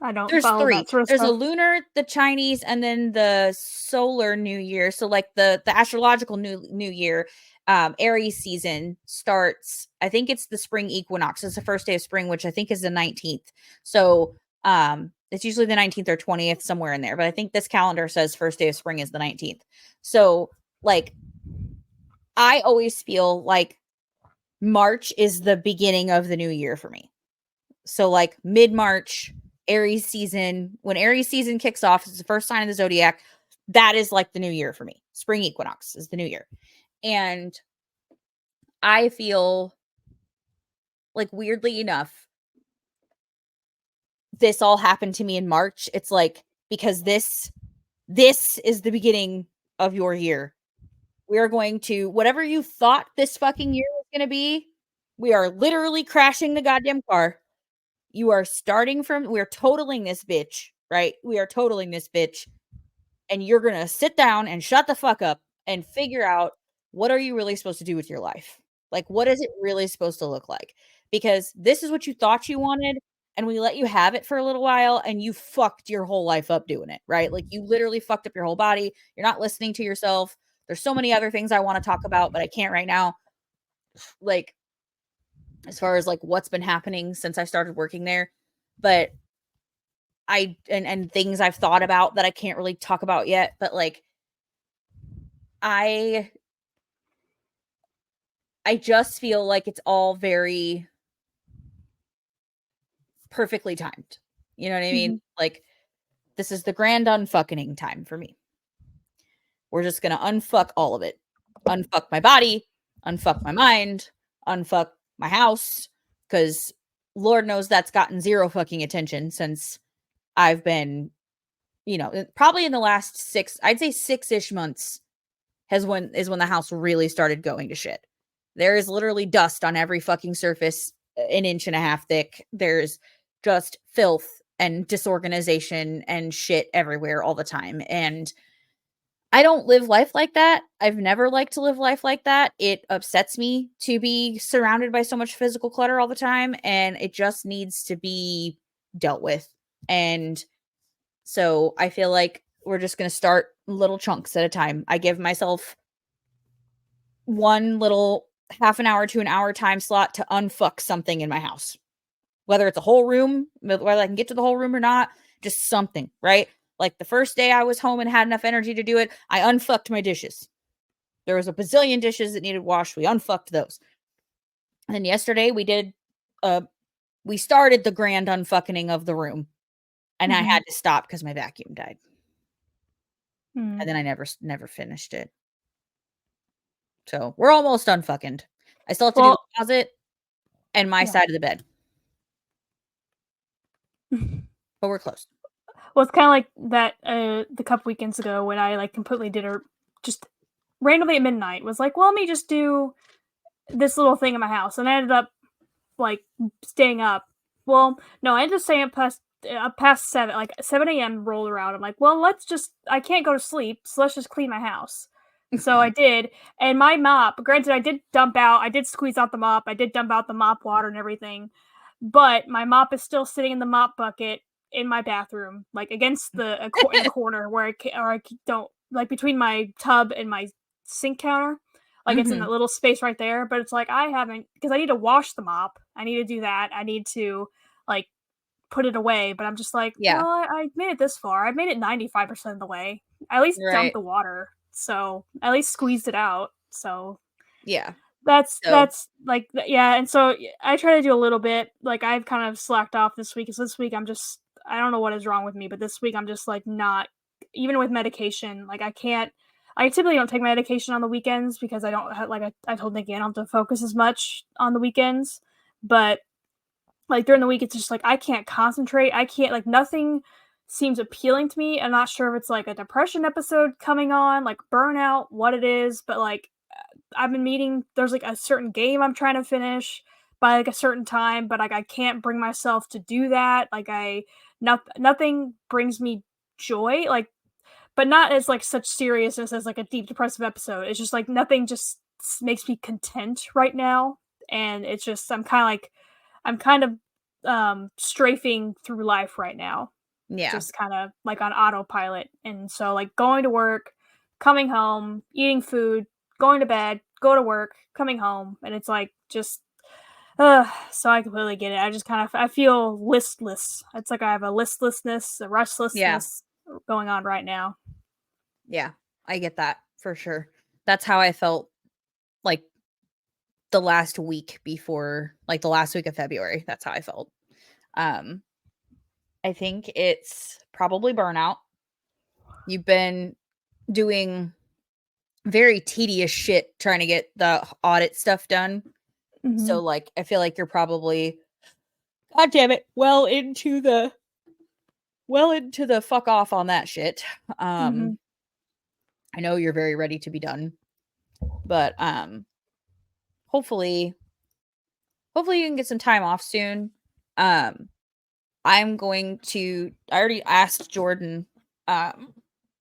I don't There's follow 3. that sort of There's a stuff. lunar, the Chinese, and then the solar New Year. So like the astrological new year, Aries season starts, I think it's the spring equinox. It's the first day of spring, which I think is the 19th. So it's usually the 19th or 20th, somewhere in there. But I think this calendar says first day of spring is the 19th. So like I always feel like March is the beginning of the new year for me. So like mid-March, Aries season, when Aries season kicks off, it's the first sign of the zodiac. That is like the new year for me. Spring equinox is the new year. And I feel like weirdly enough, this all happened to me in March. It's like because this is the beginning of your year. We are going to, whatever you thought this fucking year was going to be, we are literally crashing the goddamn car. You are starting from, we're totaling this bitch, right? We are totaling this bitch. And you're going to sit down and shut the fuck up and figure out, what are you really supposed to do with your life? Like, what is it really supposed to look like? Because this is what you thought you wanted. And we let you have it for a little while, and you fucked your whole life up doing it, right? Like, you literally fucked up your whole body. You're not listening to yourself. There's so many other things I want to talk about, but I can't right now. Like, as far as like what's been happening since I started working there. But and things I've thought about that I can't really talk about yet, but like I I just feel like it's all very perfectly timed. You know what I mean? Mhm. Like, this is the grand unfucking time for me. We're just gonna unfuck all of it. Unfuck my body, unfuck my mind, unfuck my house, because Lord knows that's gotten zero fucking attention since I've been, probably in the last I'd say 6-ish months is when the house really started going to shit. There is literally dust on every fucking surface, an inch and a half thick. There's just filth and disorganization and shit everywhere all the time. And I don't live life like that. I've never liked to live life like that. It upsets me to be surrounded by so much physical clutter all the time, and it just needs to be dealt with. And so I feel like we're just going to start little chunks at a time. I give myself one little half an hour to an hour time slot to unfuck something in my house. Whether it's a whole room, whether I can get to the whole room or not, just something, right? Like the first day I was home and had enough energy to do it, I unfucked my dishes. There was a bazillion dishes that needed washed. We unfucked those. And then yesterday we started the grand unfucking of the room. And I Mhm. had to stop because my vacuum died. And Mm. then I never finished it. So we're almost unfucking. I still have to do the Well, closet and my yeah. side of the bed. But we're close. Well, it's kind of like that the couple weekends ago when I like completely did a just randomly at midnight was like, well, let me just do this little thing in my house, and I ended up like staying up. Well, no, I ended up staying up past 7, like 7 a.m. rolled around. I'm like, well, I can't go to sleep, so let's just clean my house. So I did, and my mop. Granted, I did squeeze out the mop, I did dump out the mop water and everything, but my mop is still sitting in the mop bucket in my bathroom, like against in a corner where I don't like between my tub and my sink counter. Like it's in Mhm. that little space right there, but it's like I haven't because I need to wash the mop. I need to do that. I need to like put it away, but I'm just like, Yeah. well, I made it this far. I made it 95% of the way. I at least dumped Right. the water, so I at least squeezed it out. So Yeah. So, that's like yeah, and so I try to do a little bit. Like I've kind of slacked off this week. Cause this week I don't know what is wrong with me, but this week I'm just like not even with medication. Like I can't. I typically don't take medication on the weekends because I don't have, like I told Nikki I don't have to focus as much on the weekends. But like during the week, it's just like I can't concentrate. I can't like nothing seems appealing to me. I'm not sure if it's like a depression episode coming on, like burnout, what it is, but like I've been meeting there's like a certain game I'm trying to finish by like a certain time, but like I can't bring myself to do that. Like nothing brings me joy, like but not as like such seriousness as like a deep depressive episode. It's just like nothing just makes me content right now. And it's just I'm kind of strafing through life right now, yeah. just kind of like on autopilot. And so like going to work, coming home, eating food, going to bed, go to work, coming home, and it's like just so I completely get it. I just kind of I feel listless. It's like I have a listlessness, a Yeah. restlessness going on right now. Yeah. I get that for sure. That's how I felt like the last week before, like the last week of February. That's how I felt. Um, I think it's probably burnout. You've been doing very tedious shit trying to get the audit stuff done. Mhm. So like I feel like you're probably, god damn it, well into the fuck off on that shit. Mhm. I know you're very ready to be done, but hopefully hopefully you can get some time off soon. Um I already asked Jordan um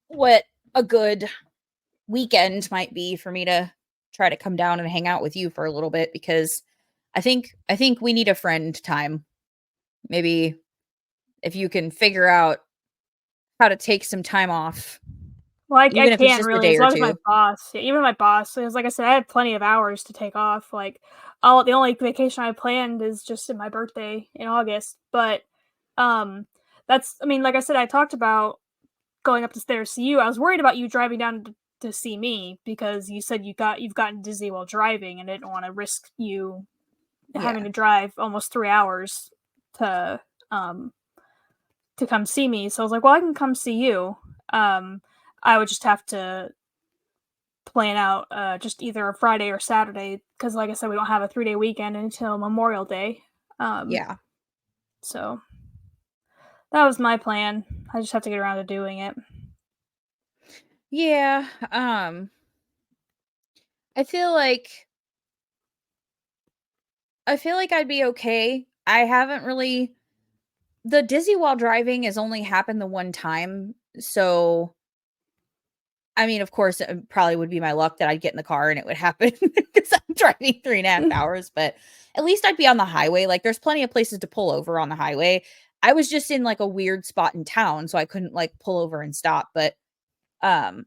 what a good weekend might be for me to try to come down and hang out with you for a little bit, because I think we need a friend time. Maybe if you can figure out how to take some time off Well, I even if it's can just a really, day as or long as my 2. boss, yeah, even my boss, because like I said, I have plenty of hours to take off. Like, oh, the only vacation I planned is just in my birthday in August. But, um, I mean, like I said, I talked about going up the stairs to see you. I was worried about you driving down to see me because you said you've gotten dizzy while driving, and I didn't want to risk you having Yeah. to drive almost 3 hours to um to come see me. So I was like, well, I can come see you. Um, I would just have to plan out just either a Friday or Saturday because, like I said, we don't have a 3-day weekend until Memorial Day. Um, Yeah. so that was my plan. I just have to get around to doing it. Yeah, I feel like I'd be okay. I haven't really the dizzy while driving has only happened the one time, so, I mean, of course, it probably would be my luck that I'd get in the car and it would happen because I'm driving 3.5 hours, but at least I'd be on the highway, like, there's plenty of places to pull over on the highway. I was just in, like, a weird spot in town, so I couldn't, like, pull over and stop, but, um,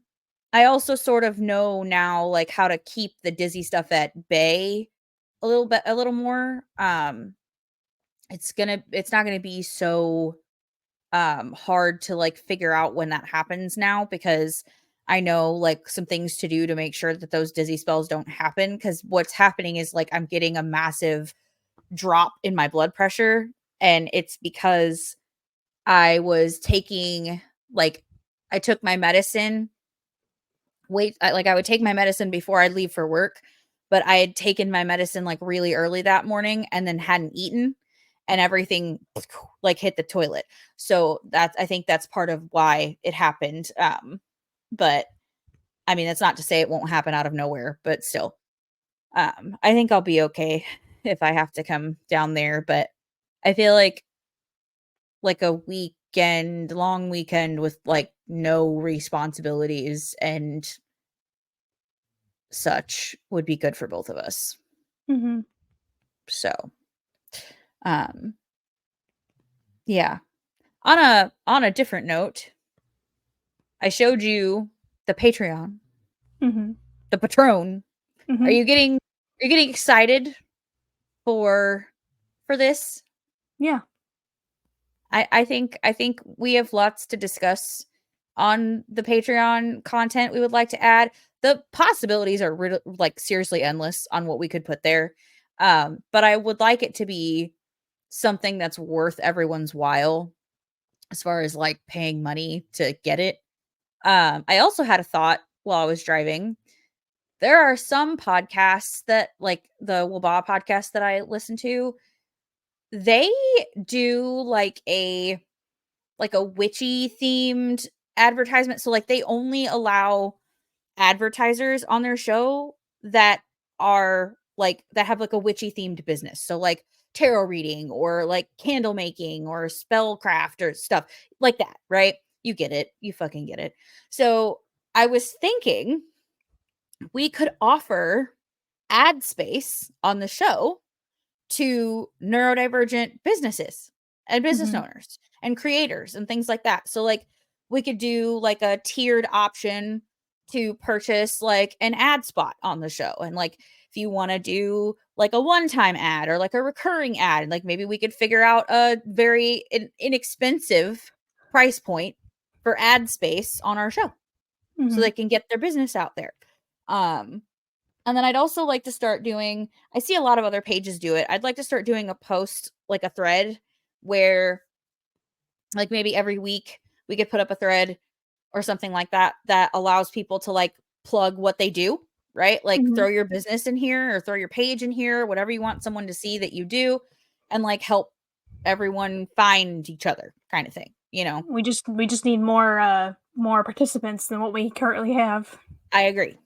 I also sort of know now, like, how to keep the dizzy stuff at bay a little more. It's not gonna be so hard to like figure out when that happens now because I know like some things to do to make sure that those dizzy spells don't happen because what's happening is like I'm getting a massive drop in my blood pressure and it's because I was taking like I took my medicine like I would take my medicine before I'd leave for work, but I had taken my medicine like really early that morning and then hadn't eaten and everything like hit the toilet. So that's I think that's part of why it happened. But I mean that's not to say it won't happen out of nowhere, but still. I think I'll be okay if I have to come down there, but I feel like a long weekend with like no responsibilities and such would be good for both of us. Hmm. So, um, yeah. On a different note, I showed you the Patreon, Hmm. the Patron. Are Hmm. you getting excited for this? Yeah. I think we have lots to discuss on the Patreon content we would like to add. The possibilities are like seriously endless on what we could put there. But I would like it to be something that's worth everyone's while as far as like paying money to get it. I also had a thought while I was driving. There are some podcasts that like the Waba podcast that I listen to, they do like a witchy themed advertisement. So like they only allow advertisers on their show that are like that have like a witchy themed business. So like tarot reading or like candle making or spellcraft or stuff like that, right? You get it. You fucking get it. So I was thinking we could offer ad space on the show to neurodivergent businesses and business Hmm. owners and creators and things like that. So like we could do like a tiered option to purchase like an ad spot on the show. And like if you want to do like a one-time ad or like a recurring ad, like maybe we could figure out a very inexpensive price point for ad space on our show so Hmm. they can get their business out there. Um and then I'd also like to start doing I see a lot of other pages do it. I'd like to start doing a post, like a thread where like maybe every week we could put up a thread or something like that that allows people to like plug what they do, right? Like Hmm. throw your business in here or throw your page in here, whatever you want someone to see that you do and like help everyone find each other kind of thing, you know. We just need more participants than what we currently have. I agree.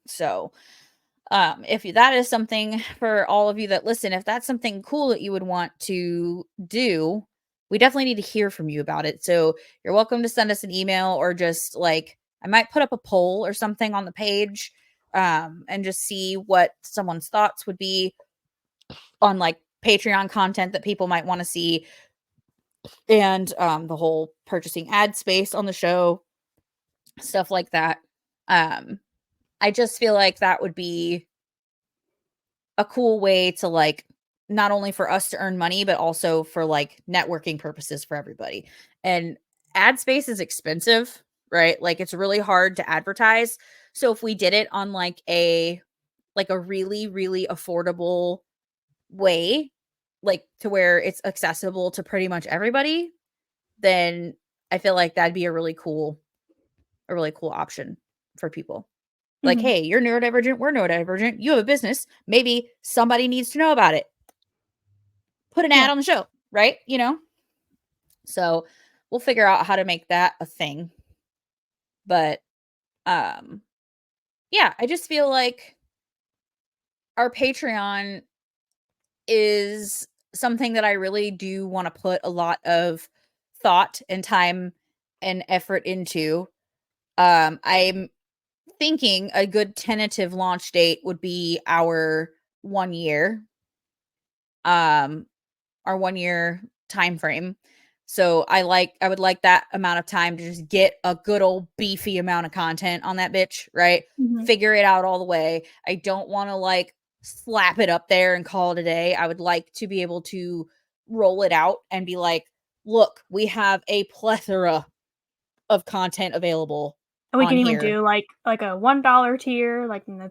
So, if that is something for all of you that listen, if that's something cool that you would want to do, we definitely need to hear from you about it. So you're welcome to send us an email or just like I might put up a poll or something on the page and just see what someone's thoughts would be on like Patreon content that people might want to see and the whole purchasing ad space on the show stuff like that. I just feel like that would be a cool way to like not only for us to earn money, but also for like networking purposes for everybody. And ad space is expensive, right? Like it's really hard to advertise. So if we did it on like a really, really affordable way, like to where it's accessible to pretty much everybody, then I feel like that'd be a really cool option for people. Like, Mhm. hey, you're neurodivergent, we're neurodivergent, you have a business, maybe somebody needs to know about it. Put an ad Yeah. on the show, right? You know? So we'll figure out how to make that a thing. But um yeah, I just feel like our Patreon is something that I really do want to put a lot of thought and time and effort into. I'm thinking a good tentative launch date would be one year. Um our 1 year time frame. So I would like that amount of time to just get a good old beefy amount of content on that bitch, right? Mhm. Figure it out all the way. I don't want to like slap it up there and call it a day. I would like to be able to roll it out and be like, look, we have a plethora of content available And we on can even here. do like a $1 tier, like in the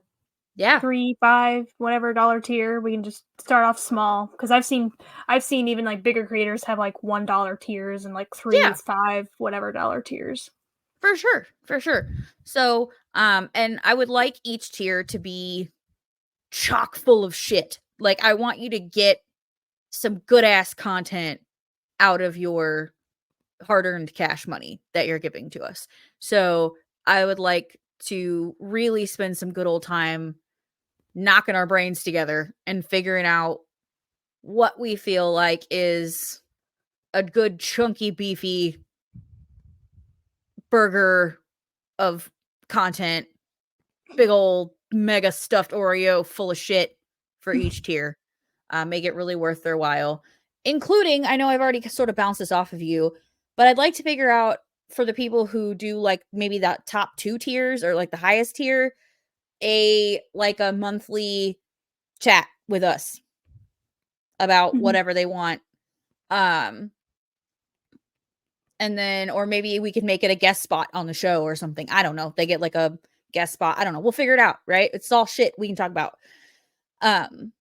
Yeah, 3, 5, whatever dollar tier. We can just start off small because I've seen even like bigger creators have like $1 tiers and like 3, yeah, 5, whatever dollar tiers. for sure, for sure. So, and I would like each tier to be chock full of shit. Like I want you to get some good ass content out of your hard-earned cash money that you're giving to us. So, I would like to really spend some good old time knocking our brains together and figuring out what we feel like is a good chunky beefy burger of content, big old mega stuffed Oreo full of shit for each tier. Make it really worth their while. Including, I know I've already sort of bounced this off of you, but I'd like to figure out for the people who do like maybe that top 2 tiers or like the highest tier, a monthly chat with us about Mhm. whatever they want. Um, and then, or maybe we could make it a guest spot on the show or something. I don't know. They get like a guest spot. I don't know. We'll figure it out, right? It's all shit we can talk about. Um,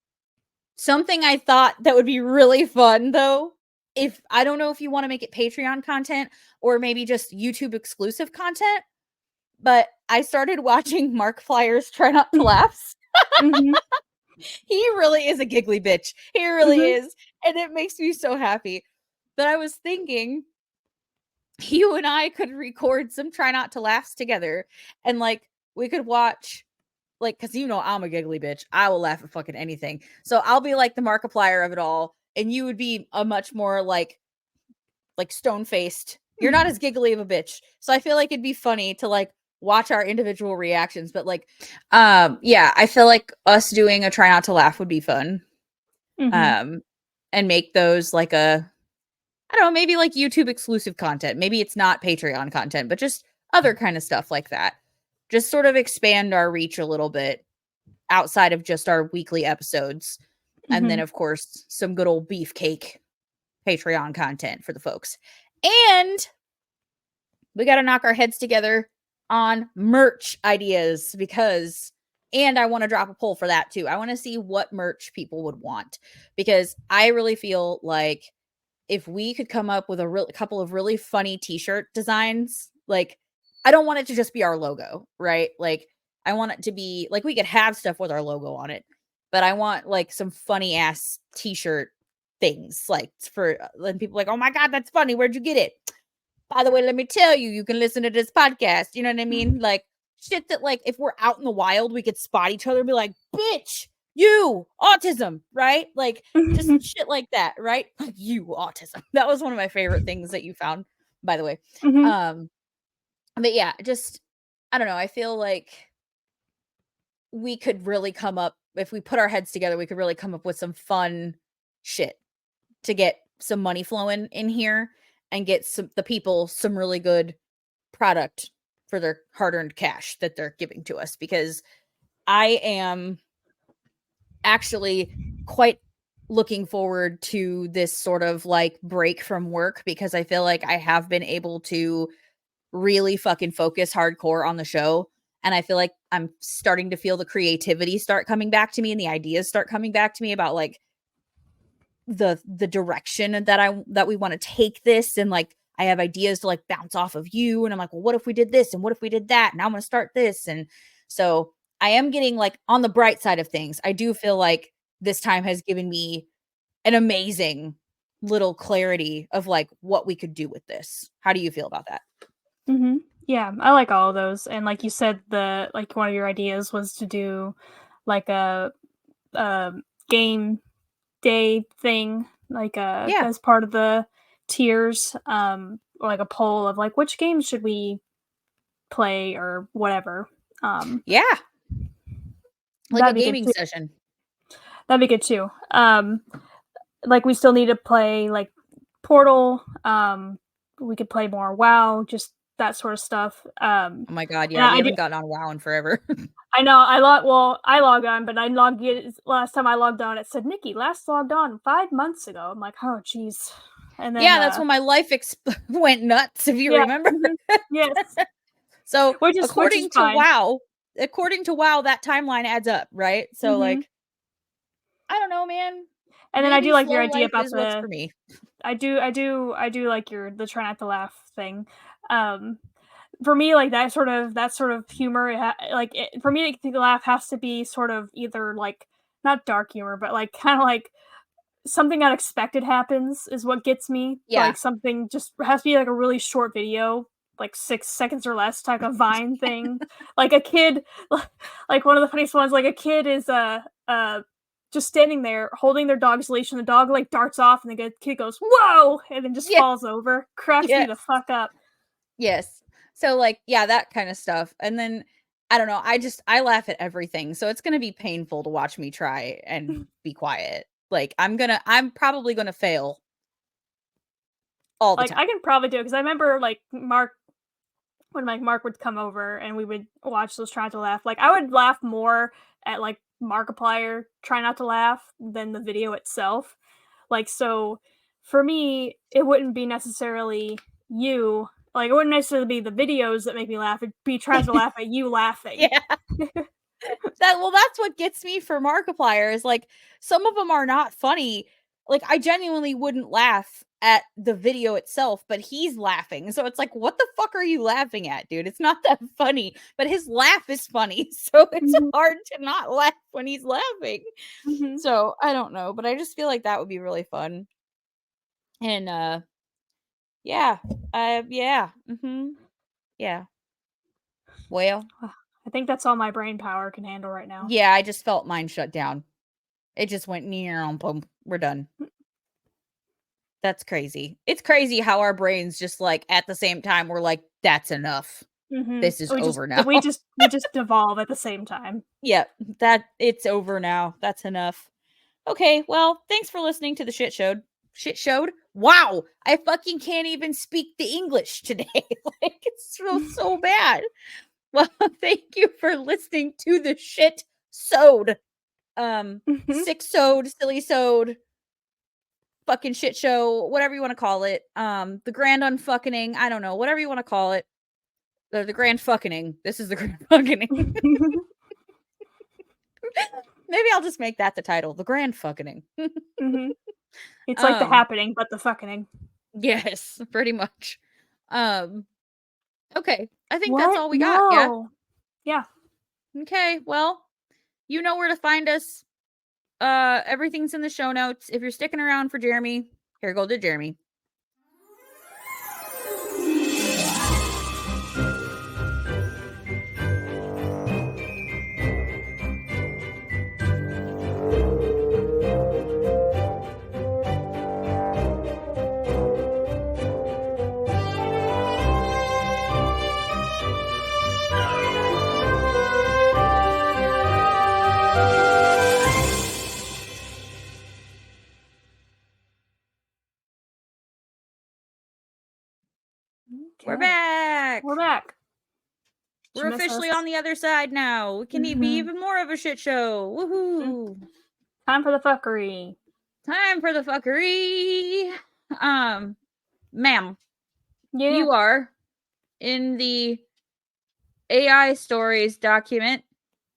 Something I thought that would be really fun though, if I don't know if you want to make it Patreon content or maybe just YouTube exclusive content, but I started watching Mark Flyers Try Not to Laugh. Mhm. He really is a giggly bitch. He really Mhm. is. And it makes me so happy. But I was thinking you and I could record some Try Not to Laughs together and like we could watch like because you know I'm a giggly bitch. I will laugh at fucking anything. So I'll be like the Markiplier of it all, and you would be a much more like stone faced. You're not as giggly of a bitch. So I feel like it'd be funny to like watch our individual reactions. But like, yeah, I feel like us doing a try not to laugh would be fun. Mhm. Um, and make those like I don't know, maybe like YouTube exclusive content. Maybe it's not Patreon content, but just other kind of stuff like that. Just sort of expand our reach a little bit outside of just our weekly episodes. And then, Mhm. of course, some good old beefcake Patreon content for the folks. And we got to knock our heads together on merch ideas because, and I want to drop a poll for that too. I want to see what merch people would want because I really feel like if we could come up with a couple of really funny t-shirt designs, like I don't want it to just be our logo, right? Like I want it to be like we could have stuff with our logo on it, but I want like some funny ass t-shirt things like for then people like, "Oh my god, that's funny. Where'd you get it?" By the way, let me tell you, you can listen to this podcast. You know what I mean? Like shit that like if we're out in the wild, we could spot each other and be like, "Bitch, you autism," right? Like just Mhm. shit like that, right? Like you autism. That was one of my favorite things that you found, by the way. Mhm. Um, but yeah, just I don't know. I feel like we could really come up if we put our heads together, we could really come up with some fun shit to get some money flowing in here and get some the people some really good product for their hard-earned cash that they're giving to us, because I am actually quite looking forward to this sort of like break from work, because I feel like I have been able to really fucking focus hardcore on the show. And I feel like I'm starting to feel the creativity start coming back to me, and the ideas start coming back to me about like the direction that we want to take this. And like I have ideas to like bounce off of you, and I'm like, well, what if we did this, and what if we did that, and I'm going to start this. And so I am getting like on the bright side of things. I do feel like this time has given me an amazing little clarity of like what we could do with this. How do you feel about that? Mm-hmm. Yeah, I like all of those. And like you said, the like one of your ideas was to do like a game day thing, like Yeah. as part of the tiers, or like a poll of like which games should we play or whatever. Um, Yeah. Like a that'd be good gaming too. session. That'd be good too. Like we still need to play like Portal. We could play more WoW, just that sort of stuff. Oh my god, And yeah, we I do. haven't gotten on WoW in forever. I know. I log on, but I logged in last time I logged on. It said Nikki last logged on 5 months ago. I'm like, oh jeez. And then Yeah, that's when my life went nuts, if you yeah, remember. yes, So, which is fine. According to WoW, that timeline adds up, right? So, Hmm. like, I don't know, man. And then I do Maybe like your slow idea life about is what's the. for me. I do like your the try not to laugh thing. Um, for me, like that sort of humor, for me to laugh has to be sort of either like not dark humor, but like kind of like something unexpected happens is what gets me. Yeah. Like something just has to be like a really short video, like 6 seconds or less, type of Vine thing. Like a kid, like one of the funniest ones. Like a kid is just standing there holding their dog's leash, and the dog like darts off, and the kid goes whoa, and then just Yeah. falls over. Cracks me Yes. the fuck up. Yes. So, like, yeah, that kind of stuff. And then I don't know, I laugh at everything. So it's going to be painful to watch me try and be quiet. Like, I'm probably going to fail all the Like time. I can probably do it because I remember like Mark when like Mark would come over and we would watch those trying to laugh. Like I would laugh more at like Markiplier try not to laugh than the video itself. Like so for me, it wouldn't be necessarily you. Like it wouldn't necessarily be the videos that make me laugh. It'd be trying to laugh at you laughing. Yeah. That's what gets me for Markiplier is like some of them are not funny. Like I genuinely wouldn't laugh at the video itself, but he's laughing. So it's like, what the fuck are you laughing at, dude? It's not that funny, but his laugh is funny. So it's Mhm, hard to not laugh when he's laughing. mhm. So I don't know, but I just feel like that would be really fun. And yeah. Yeah. Yeah. Well, I think that's all my brain power can handle right now. yeah, I just felt mine shut down. It just went near on boom. We're done. That's crazy. It's crazy how our brains just like at the same time we're like, that's enough. Mhm. This is We just over now. we just evolve at the same time. Yeah, that it's over now. That's enough. Okay, well, thanks for listening to the shit showed. Shit showed? Wow, I fucking can't even speak the English today. Like it's so bad. Well, thank you for listening to the shit sewed. Mhm, Sick sewed, silly sewed, fucking shit show, whatever you want to call it. The grand unfucking, I don't know, whatever you want to call it. The grand fucking. This is the grand fucking. Maybe I'll just make that the title, the grand fucking. mhm. It's like the um, happening, but the fucking. yes, pretty much. Um, okay, I think that's What? all we got. Yeah. No. Yeah. Okay, well, you know where to find us. Everything's in the show notes. If you're sticking around for Jeremy, here go to Jeremy. We're Okay. back. We're back. on the other side now. It can be even more of a shit show. Woohoo! Time for the fuckery. Time for the fuckery. Ma'am, Yeah. you are in the AI stories document.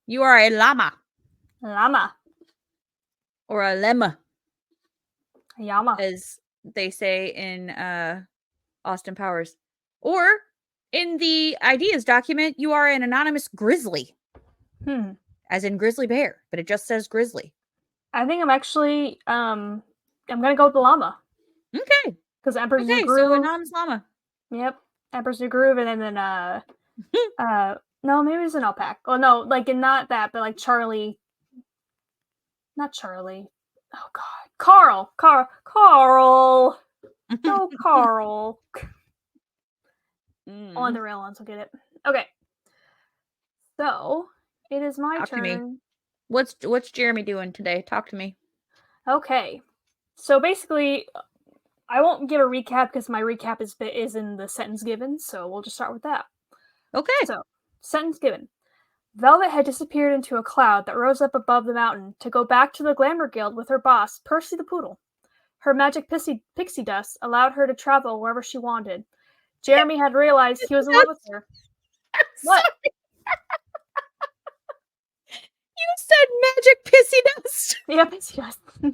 You are a llama Llama. or a lemma, Llama. as they say in Austin Powers. Or in the ideas document, you are an anonymous grizzly, as in grizzly bear, but it just says grizzly. I think I'm actually I'm gonna go with the llama. Okay. Because Emperor's New Okay, Groove. so anonymous llama. Yep. Emperor's New Groove, and then no, maybe it's an alpaca. Well, no, like not that, but like Charlie. Not Charlie. Oh God, Carl. No, Carl. Only the real ones will get it. Okay. So it is my Talk to me. turn. What's Jeremy doing today? Talk to me. Okay. So basically, I won't give a recap because my recap is in the sentence given. So we'll just start with that. Okay. So sentence given. Velvet had disappeared into a cloud that rose up above the mountain to go back to the Glamour Guild with her boss, Percy the Poodle. Her magic pixie dust allowed her to travel wherever she wanted. Jeremy had realized he was in love with her. What? You said magic pissy dust. Yeah, pixie dust. I'm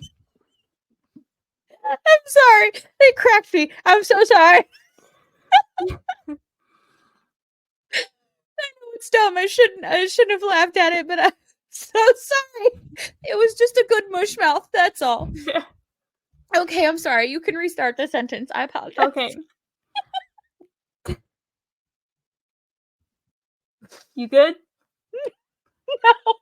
sorry. They cracked me. I'm so sorry. I know it's dumb. I shouldn't have laughed at it, but I'm so sorry. It was just a good mush mouth, that's all. Yeah. Okay, I'm sorry. You can restart the sentence. I apologize. Okay. You good? No.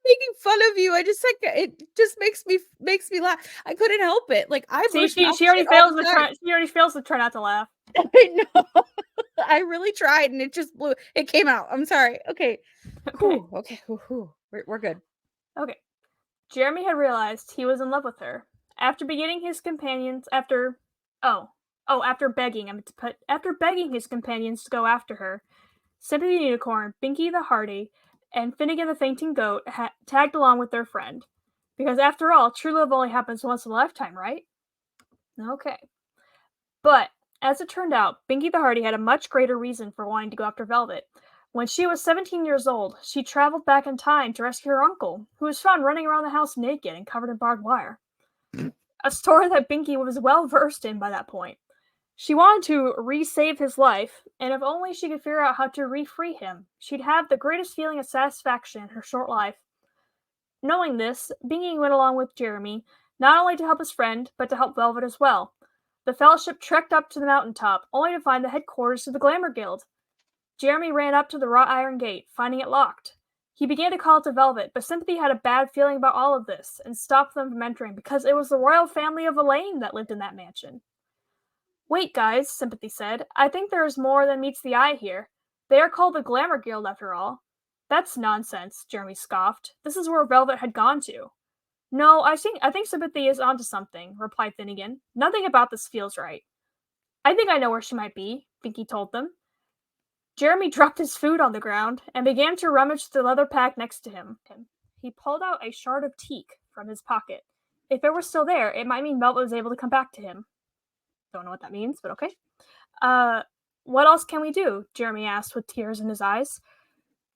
Making fun of you. I just like it just makes me laugh. I couldn't help it. Like I See, she mouth already shit all fails the to time. try. She already fails to try not to laugh. I know. I really tried and it just blew. It came out. I'm sorry. Okay. Whew, okay. Whew. We're good. Okay. Jeremy had realized he was in love with her. After beginning his companions after begging his companions to go after her, Sympathy the Unicorn, Binky the Hardy, and Finnegan the Fainting Goat tagged along with their friend. Because after all, true love only happens once in a lifetime, right? Okay. But, as it turned out, Binky the Hardy had a much greater reason for wanting to go after Velvet. When she was 17 years old, she traveled back in time to rescue her uncle, who was found running around the house naked and covered in barbed wire. A story that Binky was well versed in by that point. She wanted to re-save his life, and if only she could figure out how to re-free him, she'd have the greatest feeling of satisfaction in her short life. Knowing this, Binky went along with Jeremy, not only to help his friend, but to help Velvet as well. The Fellowship trekked up to the mountaintop, only to find the headquarters of the Glamour Guild. Jeremy ran up to the wrought iron gate, finding it locked. He began to call to Velvet, but Sympathy had a bad feeling about all of this, and stopped them from entering because it was the royal family of Elaine that lived in that mansion. Wait, guys, Sympathy said. I think there is more than meets the eye here. They are called the Glamour Guild, after all. That's nonsense, Jeremy scoffed. This is where Velvet had gone to. No, I think Sympathy is onto something, replied Finnegan. Nothing about this feels right. I think I know where she might be, Binky told them. Jeremy dropped his food on the ground and began to rummage the leather pack next to him. He pulled out a shard of teak from his pocket. If it were still there, it might mean Velvet was able to come back to him. Don't know what that means, but okay. What else can we do? Jeremy asked with tears in his eyes.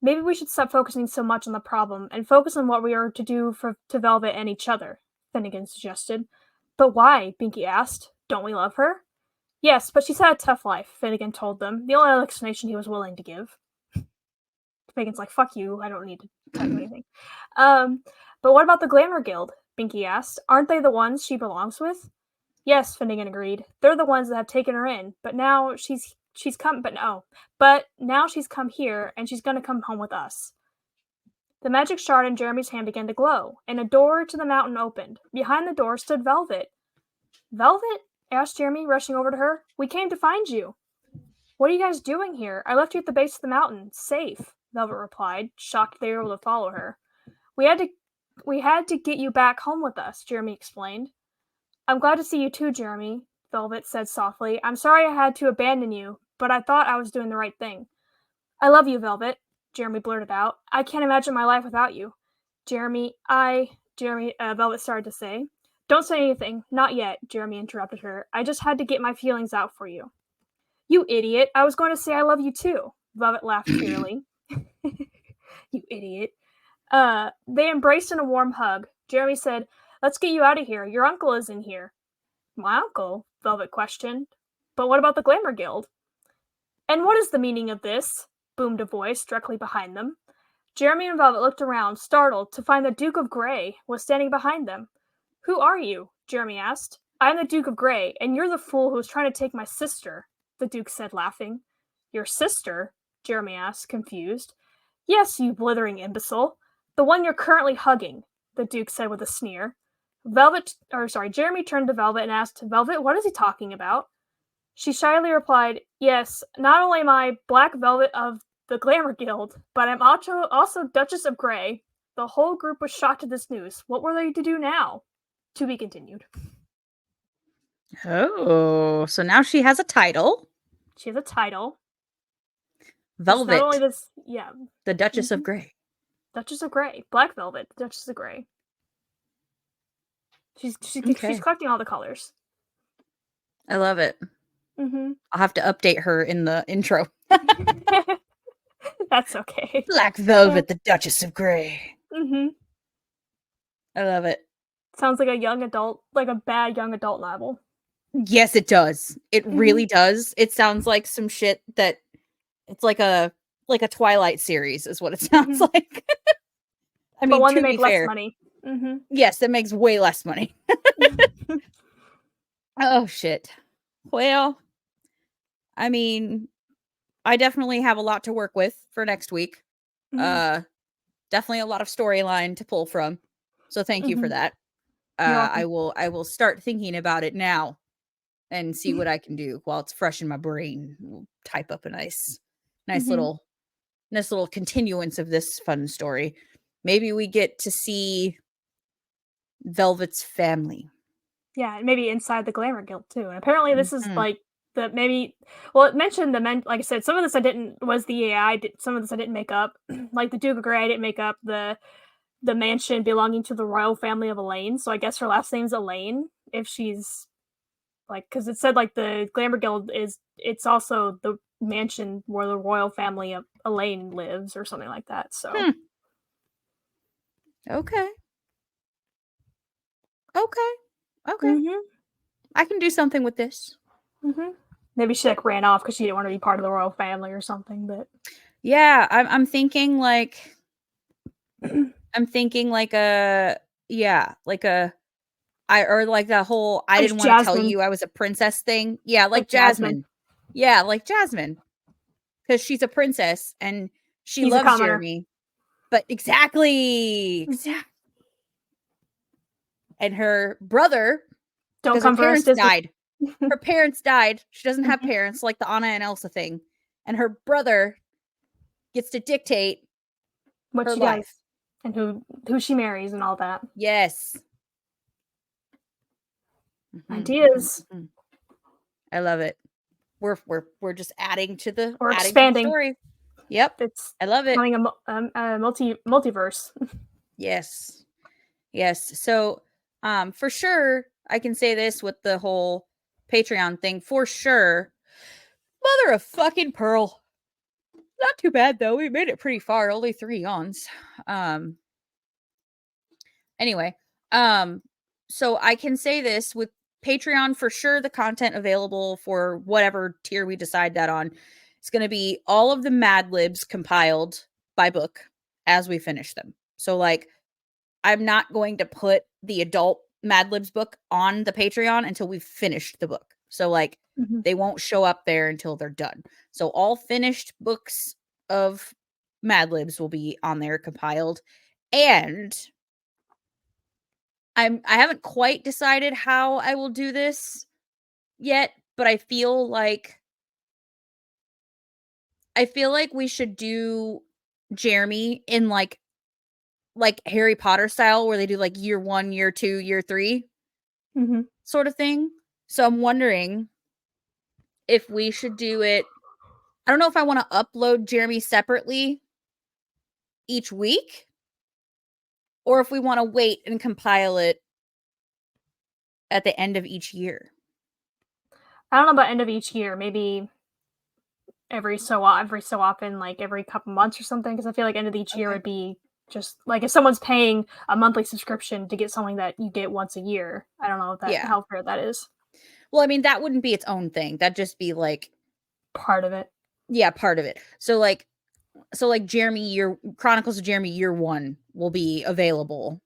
Maybe we should stop focusing so much on the problem and focus on what we are to do to Velvet and each other, Finnegan suggested. But why? Binky asked. Don't we love her? Yes, but she's had a tough life, Finnegan told them, the only explanation he was willing to give. Finnegan's like, fuck you, I don't need to tell you anything. But what about the Glamour Guild? Binky asked. Aren't they the ones she belongs with? Yes, Finnegan agreed. They're the ones that have taken her in, but now she's come here, and she's gonna come home with us. The magic shard in Jeremy's hand began to glow, and a door to the mountain opened. Behind the door stood Velvet. Velvet? Asked Jeremy, rushing over to her. We came to find you. What are you guys doing here? I left you at the base of the mountain, safe, Velvet replied, shocked they were able to follow her. We had to get you back home with us, Jeremy explained. I'm glad to see you too, Jeremy, Velvet said softly. I'm sorry I had to abandon you, but I thought I was doing the right thing. I love you, Velvet, Jeremy blurted out. I can't imagine my life without you. Jeremy, Velvet started to say. Don't say anything. Not yet, Jeremy interrupted her. I just had to get my feelings out for you. You idiot. I was going to say I love you too. Velvet laughed cheerily. You idiot. They embraced in a warm hug. Jeremy said, Let's get you out of here. Your uncle is in here. My uncle? Velvet questioned. But what about the Glamour Guild? And what is the meaning of this? Boomed a voice directly behind them. Jeremy and Velvet looked around, startled, to find the Duke of Grey was standing behind them. Who are you? Jeremy asked. I'm the Duke of Grey, and you're the fool who was trying to take my sister, the Duke said, laughing. Your sister? Jeremy asked, confused. Yes, you blithering imbecile. The one you're currently hugging, the Duke said with a sneer. Jeremy turned to Velvet and asked, Velvet, what is he talking about? She shyly replied, Yes, not only am I Black Velvet of the Glamour Guild, but I'm also Duchess of Grey. The whole group was shocked at this news. What were they to do now? To be continued. Oh, so now she has a title. She has a title. Velvet. Not only this, yeah. The Duchess of Grey. Duchess of Grey. Black Velvet, Duchess of Grey. She's collecting all the colors. I love it. Mm-hmm. I'll have to update her in the intro. That's okay. Black Velvet, the Duchess of Grey. Mm-hmm. I love it. Sounds like a young adult, like a bad young adult novel. Yes, it does. It really does. It sounds like some shit that it's like a Twilight series is what it sounds like. I mean, but one to that makes be fair, less money. Mm-hmm. Yes, that makes way less money. Oh shit. Well, I mean, I definitely have a lot to work with for next week. Definitely a lot of storyline to pull from. So thank you for that. I will start thinking about it now and see what I can do while it's fresh in my brain. We'll type up a nice little continuance of this fun story. Maybe we get to see Velvet's family. Yeah, maybe inside the Glamour Guild too. And apparently this is like it mentioned like I said, some of this was the AI, some of this I didn't make up. Like the Duke of Grey, I didn't make up the mansion belonging to the royal family of Elaine. So I guess her last name's Elaine if she's like, because it said like the Glamour Guild it's also the mansion where the royal family of Elaine lives or something like that. So Okay. I can do something with this. Maybe she like ran off because she didn't want to be part of the royal family or something. But yeah, I'm thinking like the whole I didn't want to tell you I was a princess thing. Yeah, like Jasmine. Yeah, like Jasmine. Because she's a princess and she loves Jeremy. But exactly. And her brother, because her parents died. Her parents died. She doesn't have parents, like the Anna and Elsa thing. And her brother gets to dictate what her she life. Does. And who she marries and all that. Yes. Ideas. I love it. We're just adding to the expanding story. Yep. I love it. Becoming a multiverse. Yes. So for sure I can say this with the whole Patreon thing. For sure. Mother of fucking pearl. Not too bad though. We made it pretty far. Only 3 yawns. Anyway, so I can say this with Patreon for sure. The content available for whatever tier we decide that on, it's going to be all of the Mad Libs compiled by book as we finish them. So like, I'm not going to put the adult Mad Libs book on the Patreon until we've finished the book. So like, they won't show up there until they're done. So all finished books of Mad Libs will be on there compiled. And I haven't quite decided how I will do this yet, but I feel like we should do Jeremy in like Harry Potter style, where they do like year 1, year 2, year 3 sort of thing. So I'm wondering if we should do it I don't know if I want to upload Jeremy separately each week, or if we want to wait and compile it at the end of each year. I don't know about end of each year. Maybe every so often, like every couple months or something. Because I feel like end of each year would be just like if someone's paying a monthly subscription to get something that you get once a year. I don't know how fair that is. Well, I mean, that wouldn't be its own thing. That'd just be like part of it. Yeah, part of it. So like Jeremy Chronicles of Jeremy Year 1 will be available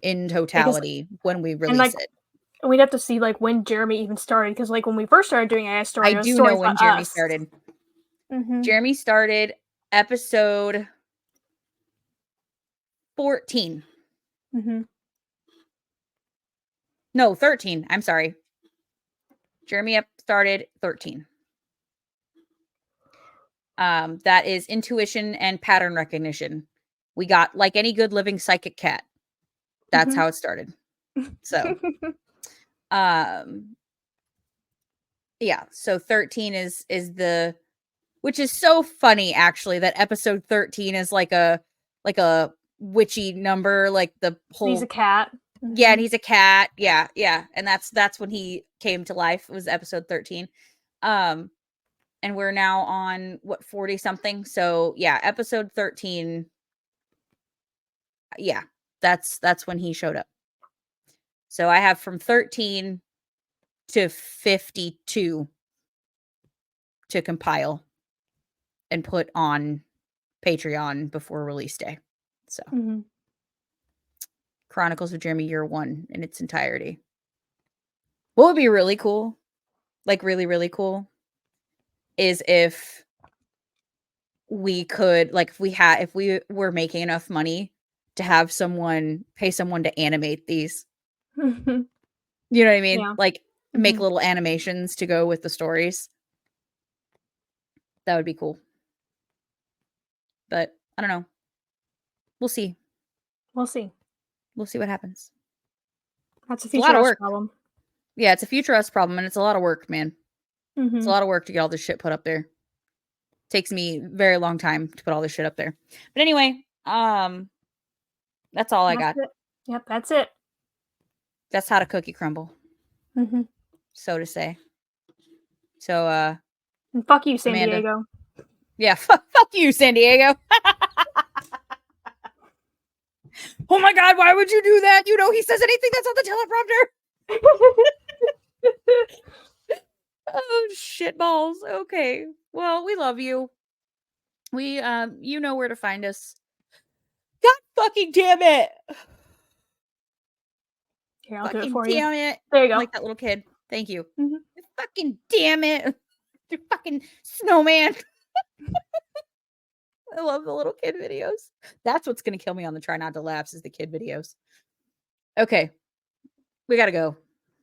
in totality when we release it. And we'd have to see like when Jeremy even started, because like when we first started doing AI Story, I do know when Jeremy started. Mm-hmm. Jeremy started episode 14. Mm-hmm. No, 13. I'm sorry. Jeremy started 13. That is intuition and pattern recognition. We got like any good living psychic cat. That's how it started. So, yeah. So 13 is the, which is so funny actually that episode 13 is like a witchy number, like the whole. He's a cat. Yeah, and he's a cat. Yeah, yeah, and that's when he came to life. Was episode 13. And we're now on what 40 something. So yeah, episode 13. Yeah, that's when he showed up. So I have from 13 to 52 to compile and put on Patreon before release day. So Chronicles of Jeremy Year 1 in its entirety. What would be really cool, like really, really cool, is if we could, like, if we were making enough money to have pay someone to animate these. You know what I mean? Yeah. Like make little animations to go with the stories. That would be cool. But I don't know. We'll see. We'll see. We'll see what happens. That's a future us problem. Yeah, it's a future us problem, and it's a lot of work, man. It's a lot of work to get all this shit put up there. Takes me a very long time to put all this shit up there. But anyway, that's all I got. It. Yep, that's it. That's how to cookie crumble. So to say. So, and fuck you, San Amanda. Diego. Yeah, fuck you, San Diego. Oh my God, why would you do that? You know, he says anything that's on the teleprompter. Oh, shitballs. Okay. Well, we love you. We, you know where to find us. God fucking damn it. Here, I'll do it for you. Damn it. There you go. Like that little kid. Thank you. Fucking damn it. You fucking snowman. I love the little kid videos. That's what's going to kill me on the Try Not to Laughs is the kid videos. Okay. We got to go.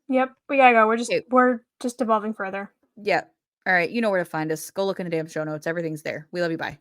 Yep, we got to go. We're just evolving further. Yeah. All right. You know where to find us. Go look in the damn show notes. Everything's there. We love you. Bye.